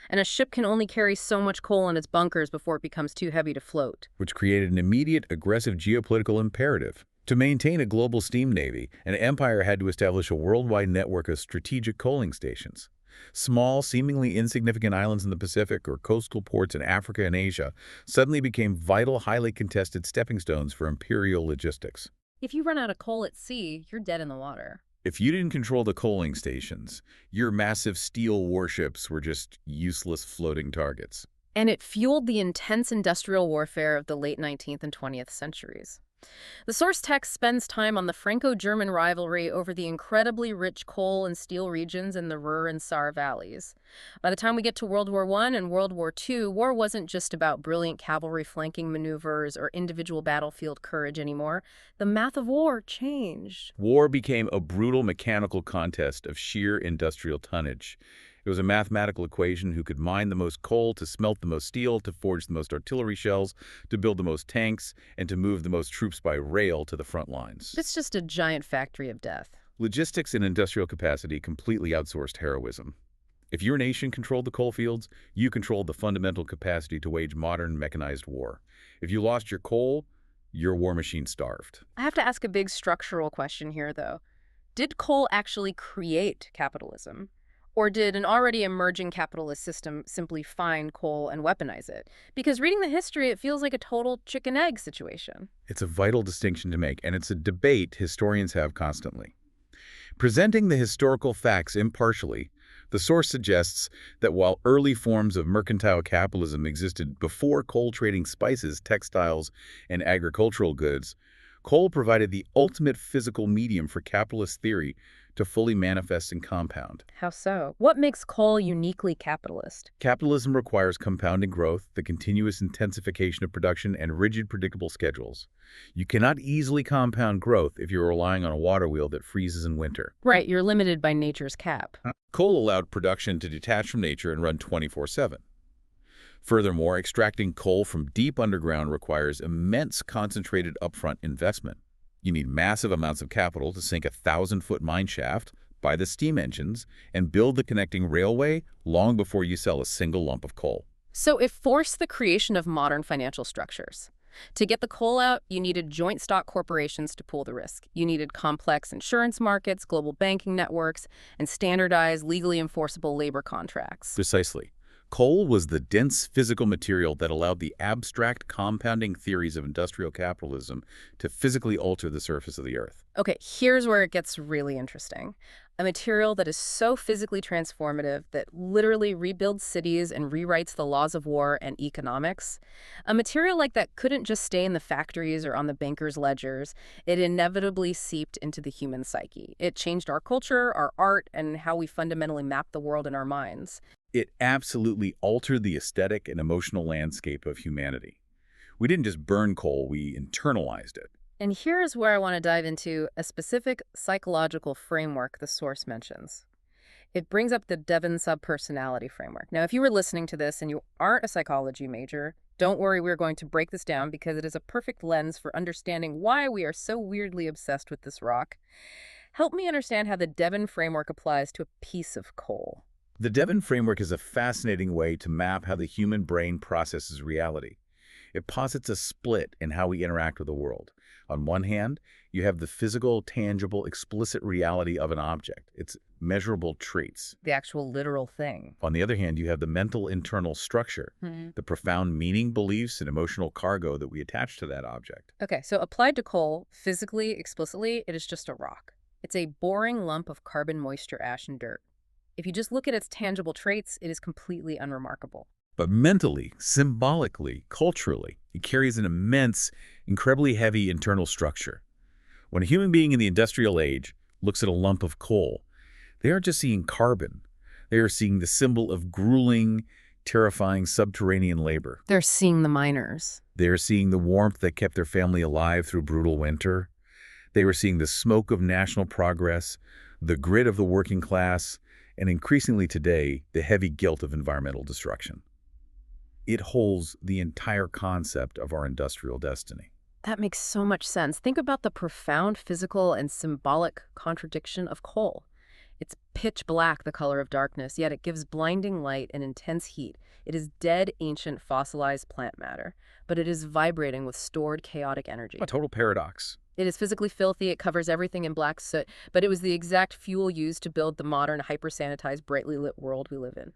And a ship can only carry so much coal in its bunkers before it becomes too heavy to float. Which created an immediate, aggressive geopolitical imperative. To maintain a global steam navy, an empire had to establish a worldwide network of strategic coaling stations. Small, seemingly insignificant islands in the Pacific or coastal ports in Africa and Asia suddenly became vital, highly contested stepping stones for imperial logistics. If you run out of coal at sea, you're dead in the water. If you didn't control the coaling stations, your massive steel warships were just useless floating targets. And it fueled the intense industrial warfare of the late 19th and 20th centuries. The source text spends time on the Franco-German rivalry over the incredibly rich coal and steel regions in the Ruhr and Saar valleys. By the time we get to World War I and World War II, war wasn't just about brilliant cavalry flanking maneuvers or individual battlefield courage anymore. The math of war changed. War became a brutal mechanical contest of sheer industrial tonnage. It was a mathematical equation: who could mine the most coal, to smelt the most steel, to forge the most artillery shells, to build the most tanks, and to move the most troops by rail to the front lines. It's just a giant factory of death. Logistics and industrial capacity completely outsourced heroism. If your nation controlled the coal fields, you controlled the fundamental capacity to wage modern mechanized war. If you lost your coal, your war machine starved. I have to ask a big structural question here, though. Did coal actually create capitalism? Or did an already emerging capitalist system simply find coal and weaponize it? Because reading the history, it feels like a total chicken-egg situation. It's a vital distinction to make, and it's a debate historians have constantly. Presenting the historical facts impartially, the source suggests that while early forms of mercantile capitalism existed before coal trading spices, textiles, and agricultural goods, coal provided the ultimate physical medium for capitalist theory to fully manifest and compound. How so? What makes coal uniquely capitalist? Capitalism requires compounding growth, the continuous intensification of production, and rigid, predictable schedules. You cannot easily compound growth if you're relying on a water wheel that freezes in winter. Right, you're limited by nature's cap. Coal allowed production to detach from nature and run 24/7. Furthermore, extracting coal from deep underground requires immense concentrated upfront investment. You need massive amounts of capital to sink a 1,000-foot mine shaft, buy the steam engines, and build the connecting railway long before you sell a single lump of coal. So it forced the creation of modern financial structures. To get the coal out, you needed joint stock corporations to pool the risk. You needed complex insurance markets, global banking networks, and standardized, legally enforceable labor contracts. Precisely. Coal was the dense physical material that allowed the abstract compounding theories of industrial capitalism to physically alter the surface of the earth. Okay, here's where it gets really interesting. A material that is so physically transformative that literally rebuilds cities and rewrites the laws of war and economics. A material like that couldn't just stay in the factories or on the bankers' ledgers. It inevitably seeped into the human psyche. It changed our culture, our art, and how we fundamentally map the world in our minds. It absolutely altered the aesthetic and emotional landscape of humanity. We didn't just burn coal, we internalized it. And here is where I want to dive into a specific psychological framework the source mentions. It brings up the Devon subpersonality framework. Now, if you were listening to this and you aren't a psychology major, don't worry, we're going to break this down because it is a perfect lens for understanding why we are so weirdly obsessed with this rock. Help me understand how the Devon framework applies to a piece of coal. The Devon framework is a fascinating way to map how the human brain processes reality. It posits a split in how we interact with the world. On one hand, you have the physical, tangible, explicit reality of an object, its measurable traits. The actual literal thing. On the other hand, you have the mental internal structure, the profound meaning, beliefs, and emotional cargo that we attach to that object. Okay, so applied to coal, physically, explicitly, it is just a rock. It's a boring lump of carbon, moisture, ash, and dirt. If you just look at its tangible traits, it is completely unremarkable. But mentally, symbolically, culturally, it carries an immense, incredibly heavy internal structure. When a human being in the industrial age looks at a lump of coal, they aren't just seeing carbon. They are seeing the symbol of grueling, terrifying subterranean labor. They're seeing the miners. They are seeing the warmth that kept their family alive through brutal winter. They were seeing the smoke of national progress, the grit of the working class, and increasingly today, the heavy guilt of environmental destruction. It holds the entire concept of our industrial destiny. That makes so much sense. Think about the profound physical and symbolic contradiction of coal. It's pitch black, the color of darkness, yet it gives blinding light and intense heat. It is dead, ancient, fossilized plant matter, but it is vibrating with stored chaotic energy. A total paradox. It is physically filthy, it covers everything in black soot, but it was the exact fuel used to build the modern, hyper-sanitized, brightly lit world we live in.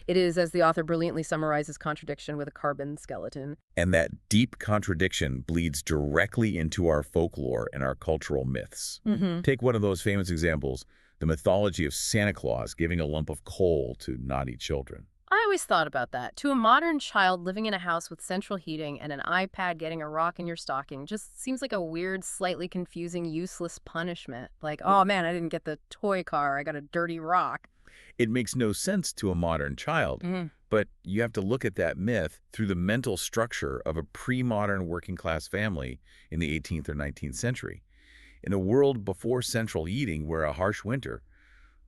It is, as the author brilliantly summarizes, contradiction with a carbon skeleton. And that deep contradiction bleeds directly into our folklore and our cultural myths. Take one of those famous examples, the mythology of Santa Claus giving a lump of coal to naughty children. I always thought about that. To a modern child living in a house with central heating and an iPad, getting a rock in your stocking just seems like a weird, slightly confusing, useless punishment. Like, oh man, I didn't get the toy car, I got a dirty rock. It makes no sense to a modern child, Mhm. but you have to look at that myth through the mental structure of a pre-modern working-class family in the 18th or 19th century. In a world before central heating, where a harsh winter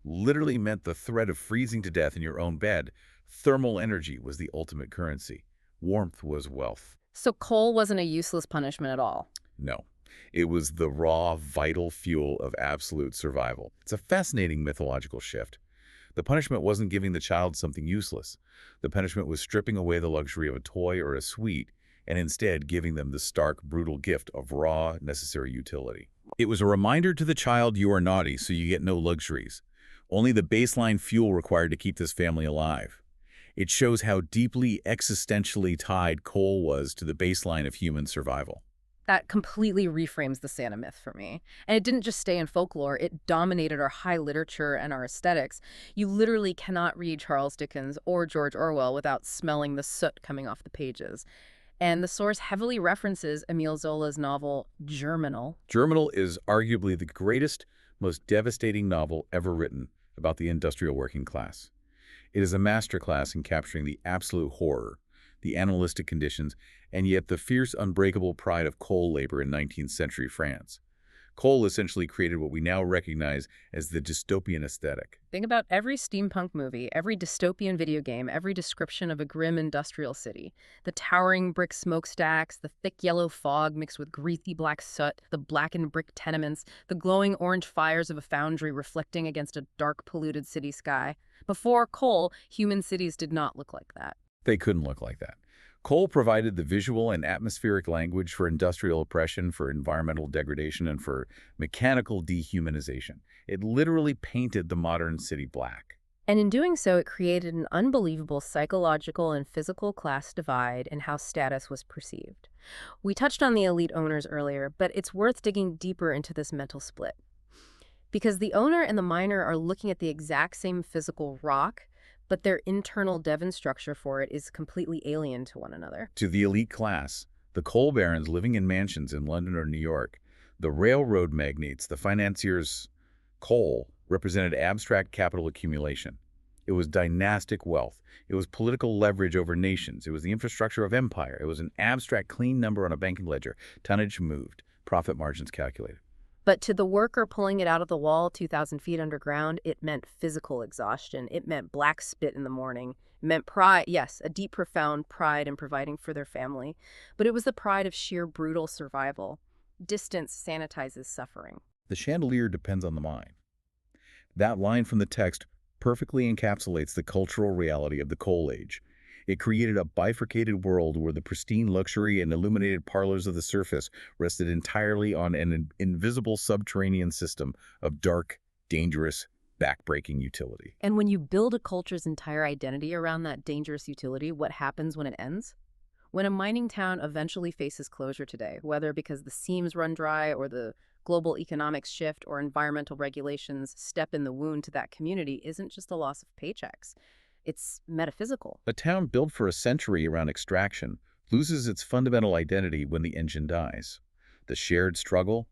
literally meant the threat of freezing to death in your own bed, thermal energy was the ultimate currency. Warmth was wealth. So coal wasn't a useless punishment at all. No, it was the raw, vital fuel of absolute survival. It's a fascinating mythological shift. The punishment wasn't giving the child something useless. The punishment was stripping away the luxury of a toy or a sweet and instead giving them the stark, brutal gift of raw, necessary utility. It was a reminder to the child, you are naughty, so you get no luxuries. Only the baseline fuel required to keep this family alive. It shows how deeply existentially tied coal was to the baseline of human survival. That completely reframes the Santa myth for me. And it didn't just stay in folklore, it dominated our high literature and our aesthetics. You literally cannot read Charles Dickens or George Orwell without smelling the soot coming off the pages. And the source heavily references Emile Zola's novel Germinal. Germinal is arguably the greatest, most devastating novel ever written about the industrial working class. It is a masterclass in capturing the absolute horror, the animalistic conditions, and yet the fierce, unbreakable pride of coal labor in 19th century France. Coal essentially created what we now recognize as the dystopian aesthetic. Think about every steampunk movie, every dystopian video game, every description of a grim industrial city. The towering brick smokestacks, the thick yellow fog mixed with greasy black soot, the blackened brick tenements, the glowing orange fires of a foundry reflecting against a dark, polluted city sky. Before coal, human cities did not look like that. They couldn't look like that. Coal provided the visual and atmospheric language for industrial oppression, for environmental degradation, and for mechanical dehumanization. It literally painted the modern city black. And in doing so, it created an unbelievable psychological and physical class divide in how status was perceived. We touched on the elite owners earlier, but it's worth digging deeper into this mental split. Because the owner and the miner are looking at the exact same physical rock, but their internal Devon structure for it is completely alien to one another. To the elite class, the coal barons living in mansions in London or New York, the railroad magnates, the financiers, coal represented abstract capital accumulation. It was dynastic wealth. It was political leverage over nations. It was the infrastructure of empire. It was an abstract clean number on a banking ledger. Tonnage moved, profit margins calculated. But to the worker pulling it out of the wall 2,000 feet underground, it meant physical exhaustion. It meant black spit in the morning. It meant pride, yes, a deep, profound pride in providing for their family. But it was the pride of sheer brutal survival. Distance sanitizes suffering. The chandelier depends on the mine. That line from the text perfectly encapsulates the cultural reality of the coal age. It created a bifurcated world where the pristine luxury and illuminated parlors of the surface rested entirely on an invisible subterranean system of dark, dangerous, backbreaking utility. And when you build a culture's entire identity around that dangerous utility, what happens when it ends? When a mining town eventually faces closure today, whether because the seams run dry or the global economics shift or environmental regulations step in the wound to that community, isn't just a loss of paychecks. It's metaphysical. A town built for a century around extraction loses its fundamental identity when the engine dies. The shared struggle,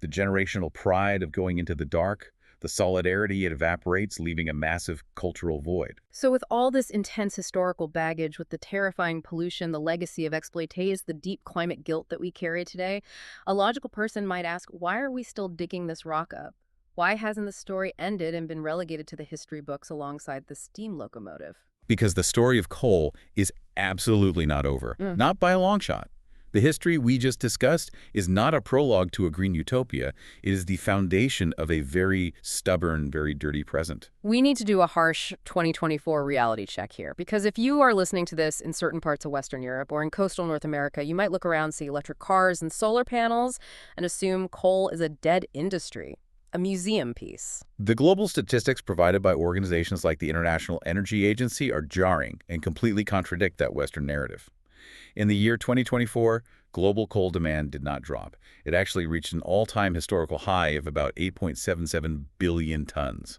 the generational pride of going into the dark, the solidarity, it evaporates, leaving a massive cultural void. So with all this intense historical baggage, with the terrifying pollution, the legacy of exploitation, the deep climate guilt that we carry today, a logical person might ask, why are we still digging this rock up? Why hasn't the story ended and been relegated to the history books alongside the steam locomotive? Because the story of coal is absolutely not over, not by a long shot. The history we just discussed is not a prologue to a green utopia. It is the foundation of a very stubborn, very dirty present. We need to do a harsh 2024 reality check here, because if you are listening to this in certain parts of Western Europe or in coastal North America, you might look around, see electric cars and solar panels, and assume coal is a dead industry, a museum piece. The global statistics provided by organizations like the International Energy Agency are jarring and completely contradict that Western narrative. In the year 2024, global coal demand did not drop. It actually reached an all-time historical high of about 8.77 billion tons.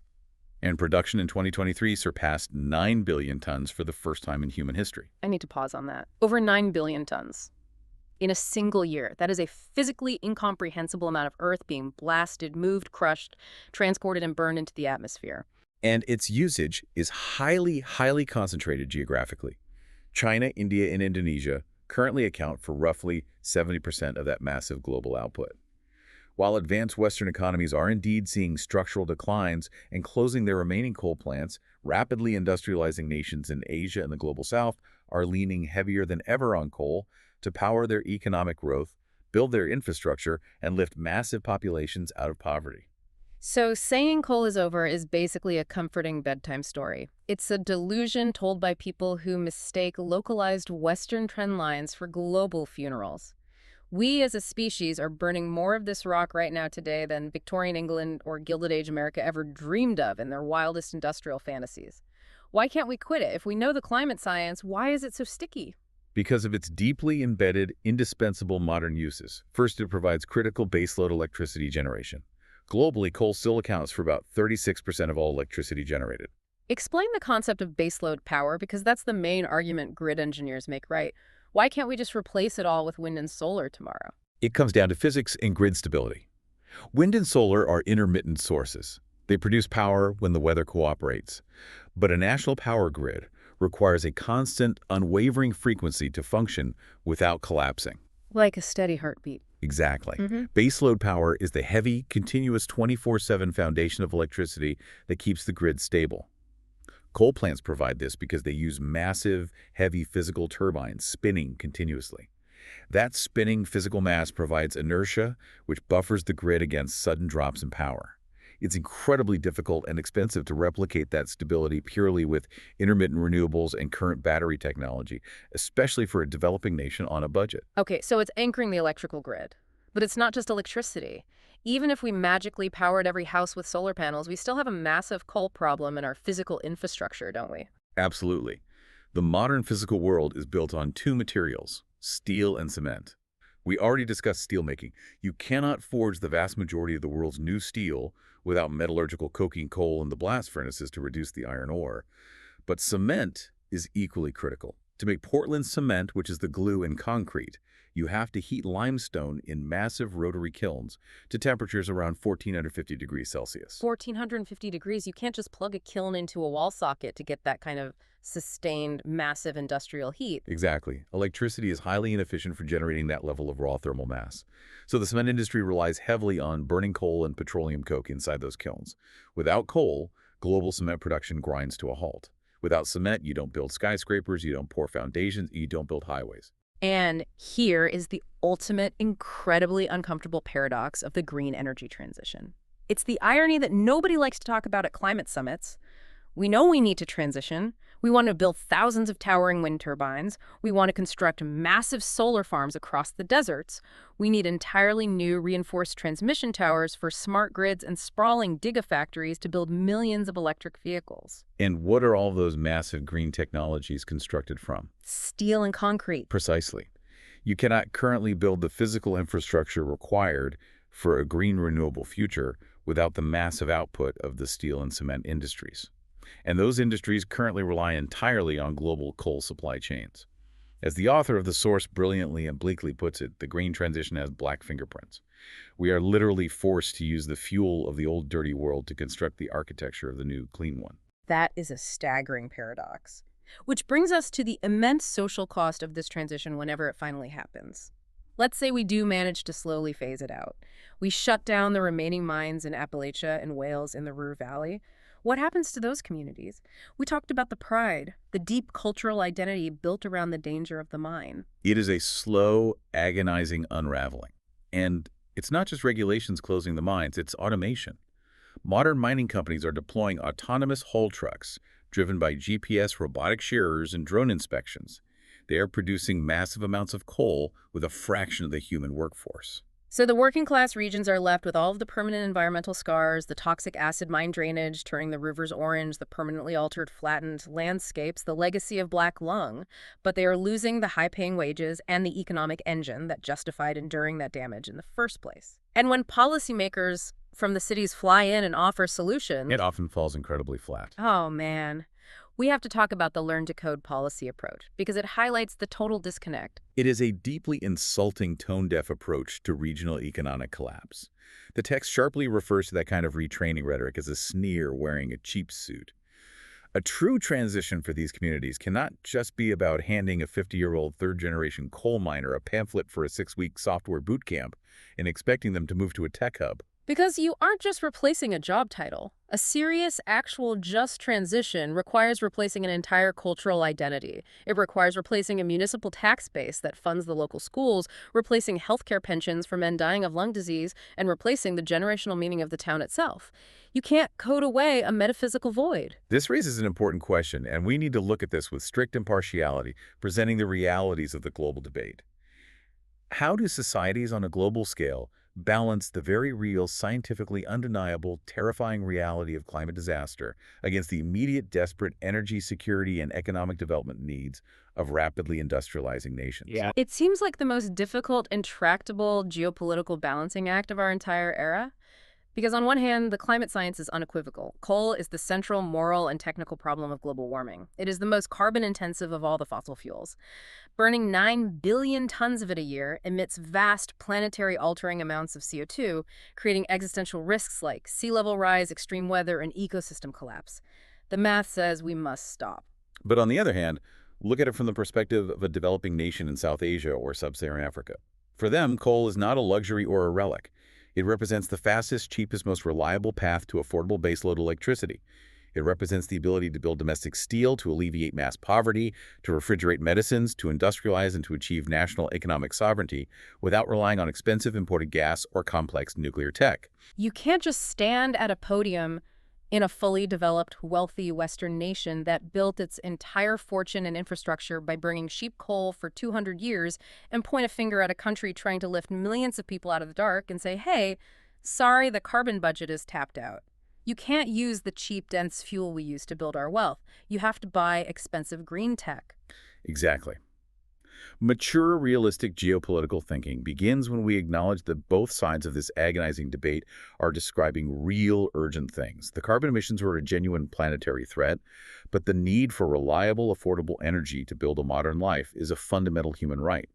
And production in 2023 surpassed 9 billion tons for the first time in human history. I need to pause on that. Over 9 billion tons. In a single year. That is a physically incomprehensible amount of Earth being blasted, moved, crushed, transported, and burned into the atmosphere. And its usage is highly concentrated geographically. China, India, and Indonesia currently account for roughly 70% of that massive global output. While advanced Western economies are indeed seeing structural declines and closing their remaining coal plants, rapidly industrializing nations in Asia and the global South are leaning heavier than ever on coal to power their economic growth, build their infrastructure, and lift massive populations out of poverty. So saying coal is over is basically a comforting bedtime story. It's a delusion told by people who mistake localized Western trend lines for global funerals. We as a species are burning more of this rock right now today than Victorian England or Gilded Age America ever dreamed of in their wildest industrial fantasies. Why can't we quit it? If we know the climate science, why is it so sticky? Because of its deeply embedded, indispensable modern uses. First, it provides critical baseload electricity generation. Globally, coal still accounts for about 36% of all electricity generated. Explain the concept of baseload power, because that's the main argument grid engineers make, right? Why can't we just replace it all with wind and solar tomorrow? It comes down to physics and grid stability. Wind and solar are intermittent sources. They produce power when the weather cooperates. But a national power grid requires a constant, unwavering frequency to function without collapsing. Like a steady heartbeat. Exactly. Baseload power is the heavy, continuous 24/7 foundation of electricity that keeps the grid stable. Coal plants provide this because they use massive, heavy physical turbines spinning continuously. That spinning physical mass provides inertia, which buffers the grid against sudden drops in power. It's incredibly difficult and expensive to replicate that stability purely with intermittent renewables and current battery technology, especially for a developing nation on a budget. Okay, so it's anchoring the electrical grid. But it's not just electricity. Even if we magically powered every house with solar panels, we still have a massive coal problem in our physical infrastructure, don't we? Absolutely. The modern physical world is built on two materials, steel and cement. We already discussed steelmaking. You cannot forge the vast majority of the world's new steel without metallurgical coking coal in the blast furnaces to reduce the iron ore. But cement is equally critical. To make Portland cement, which is the glue in concrete, you have to heat limestone in massive rotary kilns to temperatures around 1450 degrees Celsius. 1450 degrees, you can't just plug a kiln into a wall socket to get that kind of sustained, massive industrial heat. Exactly. Electricity is highly inefficient for generating that level of raw thermal mass. So the cement industry relies heavily on burning coal and petroleum coke inside those kilns. Without coal, global cement production grinds to a halt. Without cement, you don't build skyscrapers, you don't pour foundations, you don't build highways. And here is the ultimate, incredibly uncomfortable paradox of the green energy transition. It's the irony that nobody likes to talk about at climate summits. We know we need to transition. We want to build thousands of towering wind turbines. We want to construct massive solar farms across the deserts. We need entirely new reinforced transmission towers for smart grids and sprawling gigafactories to build millions of electric vehicles. And what are all those massive green technologies constructed from? Steel and concrete. Precisely. You cannot currently build the physical infrastructure required for a green renewable future without the massive output of the steel and cement industries. And those industries currently rely entirely on global coal supply chains. As the author of The Source brilliantly and bleakly puts it, the green transition has black fingerprints. We are literally forced to use the fuel of the old dirty world to construct the architecture of the new clean one. That is a staggering paradox. Which brings us to the immense social cost of this transition whenever it finally happens. Let's say we do manage to slowly phase it out. We shut down the remaining mines in Appalachia and Wales in the Ruhr Valley. What happens to those communities? We talked about the pride, the deep cultural identity built around the danger of the mine. It is a slow, agonizing unraveling. And it's not just regulations closing the mines, it's automation. Modern mining companies are deploying autonomous haul trucks driven by GPS robotic shearers and drone inspections. They are producing massive amounts of coal with a fraction of the human workforce. So the working class regions are left with all of the permanent environmental scars, the toxic acid mine drainage, turning the rivers orange, the permanently altered flattened landscapes, the legacy of black lung, but they are losing the high-paying wages and the economic engine that justified enduring that damage in the first place. And when policymakers from the cities fly in and offer It solutions. often falls incredibly flat. Oh, man. We have to talk about the learn to code policy approach because it highlights the total disconnect. It is a deeply insulting tone-deaf approach to regional economic collapse. The text sharply refers to that kind of retraining rhetoric as a sneer wearing a cheap suit. A true transition for these communities cannot just be about handing a 50-year-old third-generation coal miner a pamphlet for a 6-week software boot camp and expecting them to move to a tech hub. Because you aren't just replacing a job title. A serious, actual, just transition requires replacing an entire cultural identity. It requires replacing a municipal tax base that funds the local schools, replacing healthcare pensions for men dying of lung disease, and replacing the generational meaning of the town itself. You can't code away a metaphysical void. This raises an important question, and we need to look at this with strict impartiality, presenting the realities of the global debate. How do societies on a global scale balance the very real, scientifically undeniable, terrifying reality of climate disaster against the immediate, desperate energy security and economic development needs of rapidly industrializing nations? Yeah. It seems like the most difficult, intractable geopolitical balancing act of our entire era. Because on one hand, the climate science is unequivocal. Coal is the central moral and technical problem of global warming. It is the most carbon-intensive of all the fossil fuels. Burning 9 billion tons of it a year emits vast planetary-altering amounts of CO2, creating existential risks like sea level rise, extreme weather, and ecosystem collapse. The math says we must stop. But on the other hand, look at it from the perspective of a developing nation in South Asia or Sub-Saharan Africa. For them, coal is not a luxury or a relic. It represents the fastest, cheapest, most reliable path to affordable baseload electricity. It represents the ability to build domestic steel, to alleviate mass poverty, to refrigerate medicines, to industrialize, and to achieve national economic sovereignty without relying on expensive imported gas or complex nuclear tech. You can't just stand at a podium in a fully developed, wealthy Western nation that built its entire fortune and infrastructure by burning cheap coal for 200 years and point a finger at a country trying to lift millions of people out of the dark and say, hey, sorry, the carbon budget is tapped out. You can't use the cheap, dense fuel we use to build our wealth. You have to buy expensive green tech. Exactly. Mature, realistic geopolitical thinking begins when we acknowledge that both sides of this agonizing debate are describing real, urgent things. The carbon emissions are a genuine planetary threat, but the need for reliable, affordable energy to build a modern life is a fundamental human right.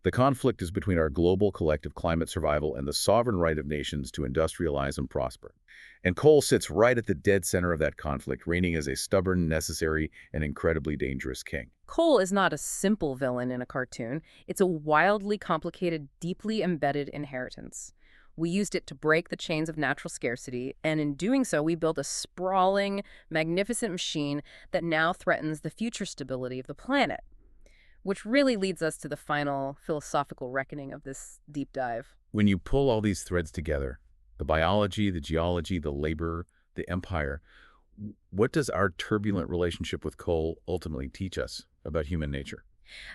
The conflict is between our global collective climate survival and the sovereign right of nations to industrialize and prosper. And coal sits right at the dead center of that conflict, reigning as a stubborn, necessary, and incredibly dangerous king. Coal is not a simple villain in a cartoon. It's a wildly complicated, deeply embedded inheritance. We used it to break the chains of natural scarcity, and in doing so, we built a sprawling, magnificent machine that now threatens the future stability of the planet. Which really leads us to the final philosophical reckoning of this deep dive. When you pull all these threads together, the biology, the geology, the labor, the empire, what does our turbulent relationship with coal ultimately teach us about human nature?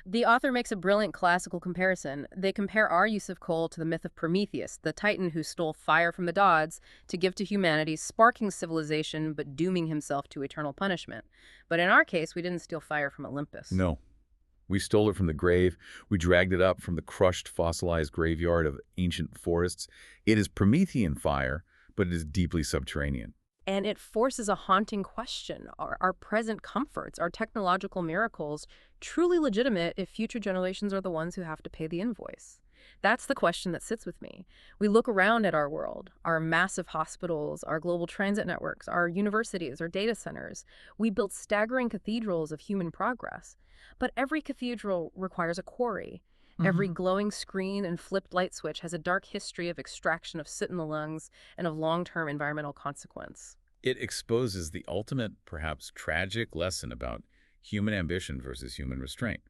The author makes a brilliant classical comparison. They compare our use of coal to the myth of Prometheus, the titan who stole fire from the gods to give to humanity, sparking civilization but dooming himself to eternal punishment. But in our case, we didn't steal fire from Olympus. No. We stole it from the grave. We dragged it up from the crushed, fossilized graveyard of ancient forests. It is Promethean fire, but it is deeply subterranean. And it forces a haunting question. Are our present comforts, our technological miracles, truly legitimate if future generations are the ones who have to pay the invoice? That's the question that sits with me. We look around at our world, our massive hospitals, our global transit networks, our universities, our data centers. We built staggering cathedrals of human progress. But every cathedral requires a quarry. Every glowing screen and flipped light switch has a dark history of extraction of soot in the lungs and of long-term environmental consequence. It exposes the ultimate, perhaps tragic lesson about human ambition versus human restraint.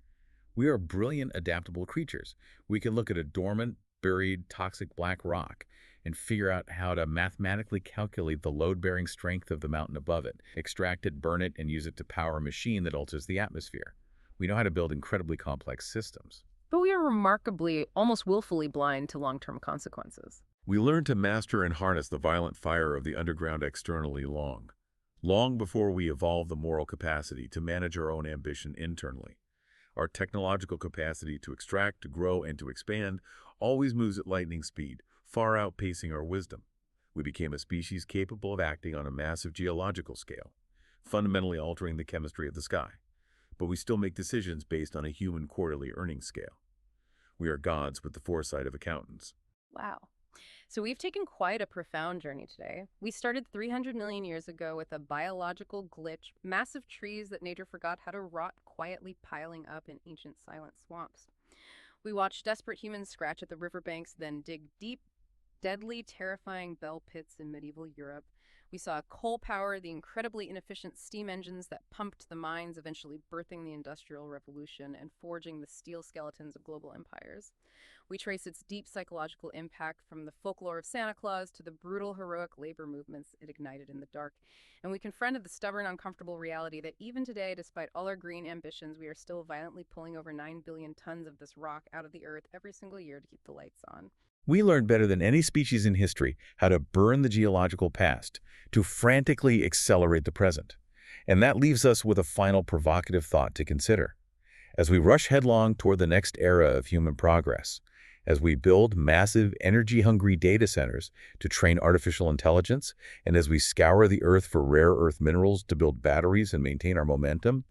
We are brilliant, adaptable creatures. We can look at a dormant, buried, toxic black rock and figure out how to mathematically calculate the load-bearing strength of the mountain above it, extract it, burn it, and use it to power a machine that alters the atmosphere. We know how to build incredibly complex systems. But we are remarkably, almost willfully blind to long-term consequences. We learn to master and harness the violent fire of the underground externally long before we evolve the moral capacity to manage our own ambition internally. Our technological capacity to extract, to grow, and to expand always moves at lightning speed, far outpacing our wisdom. We became a species capable of acting on a massive geological scale, fundamentally altering the chemistry of the sky. But we still make decisions based on a human quarterly earnings scale. We are gods with the foresight of accountants. Wow. So we've taken quite a profound journey today. We started 300 million years ago with a biological glitch, massive trees that nature forgot how to rot quietly piling up in ancient silent swamps. We watched desperate humans scratch at the riverbanks, then dig deep, deadly, terrifying bell pits in medieval Europe. We saw coal power, the incredibly inefficient steam engines that pumped the mines, eventually birthing the Industrial Revolution and forging the steel skeletons of global empires. We trace its deep psychological impact from the folklore of Santa Claus to the brutal, heroic labor movements it ignited in the dark. And we confronted the stubborn, uncomfortable reality that even today, despite all our green ambitions, we are still violently pulling over 9 billion tons of this rock out of the earth every single year to keep the lights on. We learned better than any species in history how to burn the geological past, to frantically accelerate the present. And that leaves us with a final provocative thought to consider. As we rush headlong toward the next era of human progress, as we build massive, energy-hungry data centers to train artificial intelligence, and as we scour the earth for rare earth minerals to build batteries and maintain our momentum,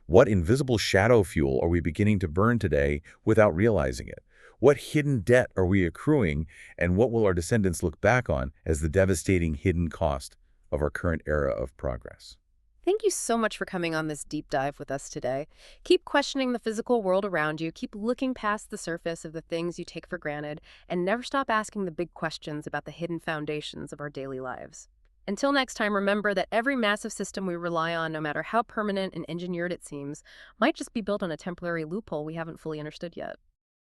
what invisible shadow fuel are we beginning to burn today without realizing it? What hidden debt are we accruing, and what will our descendants look back on as the devastating hidden cost of our current era of progress? Thank you so much for coming on this deep dive with us today. Keep questioning the physical world around you, keep looking past the surface of the things you take for granted, and never stop asking the big questions about the hidden foundations of our daily lives. Until next time, remember that every massive system we rely on, no matter how permanent and engineered it seems, might just be built on a temporary loophole we haven't fully understood yet.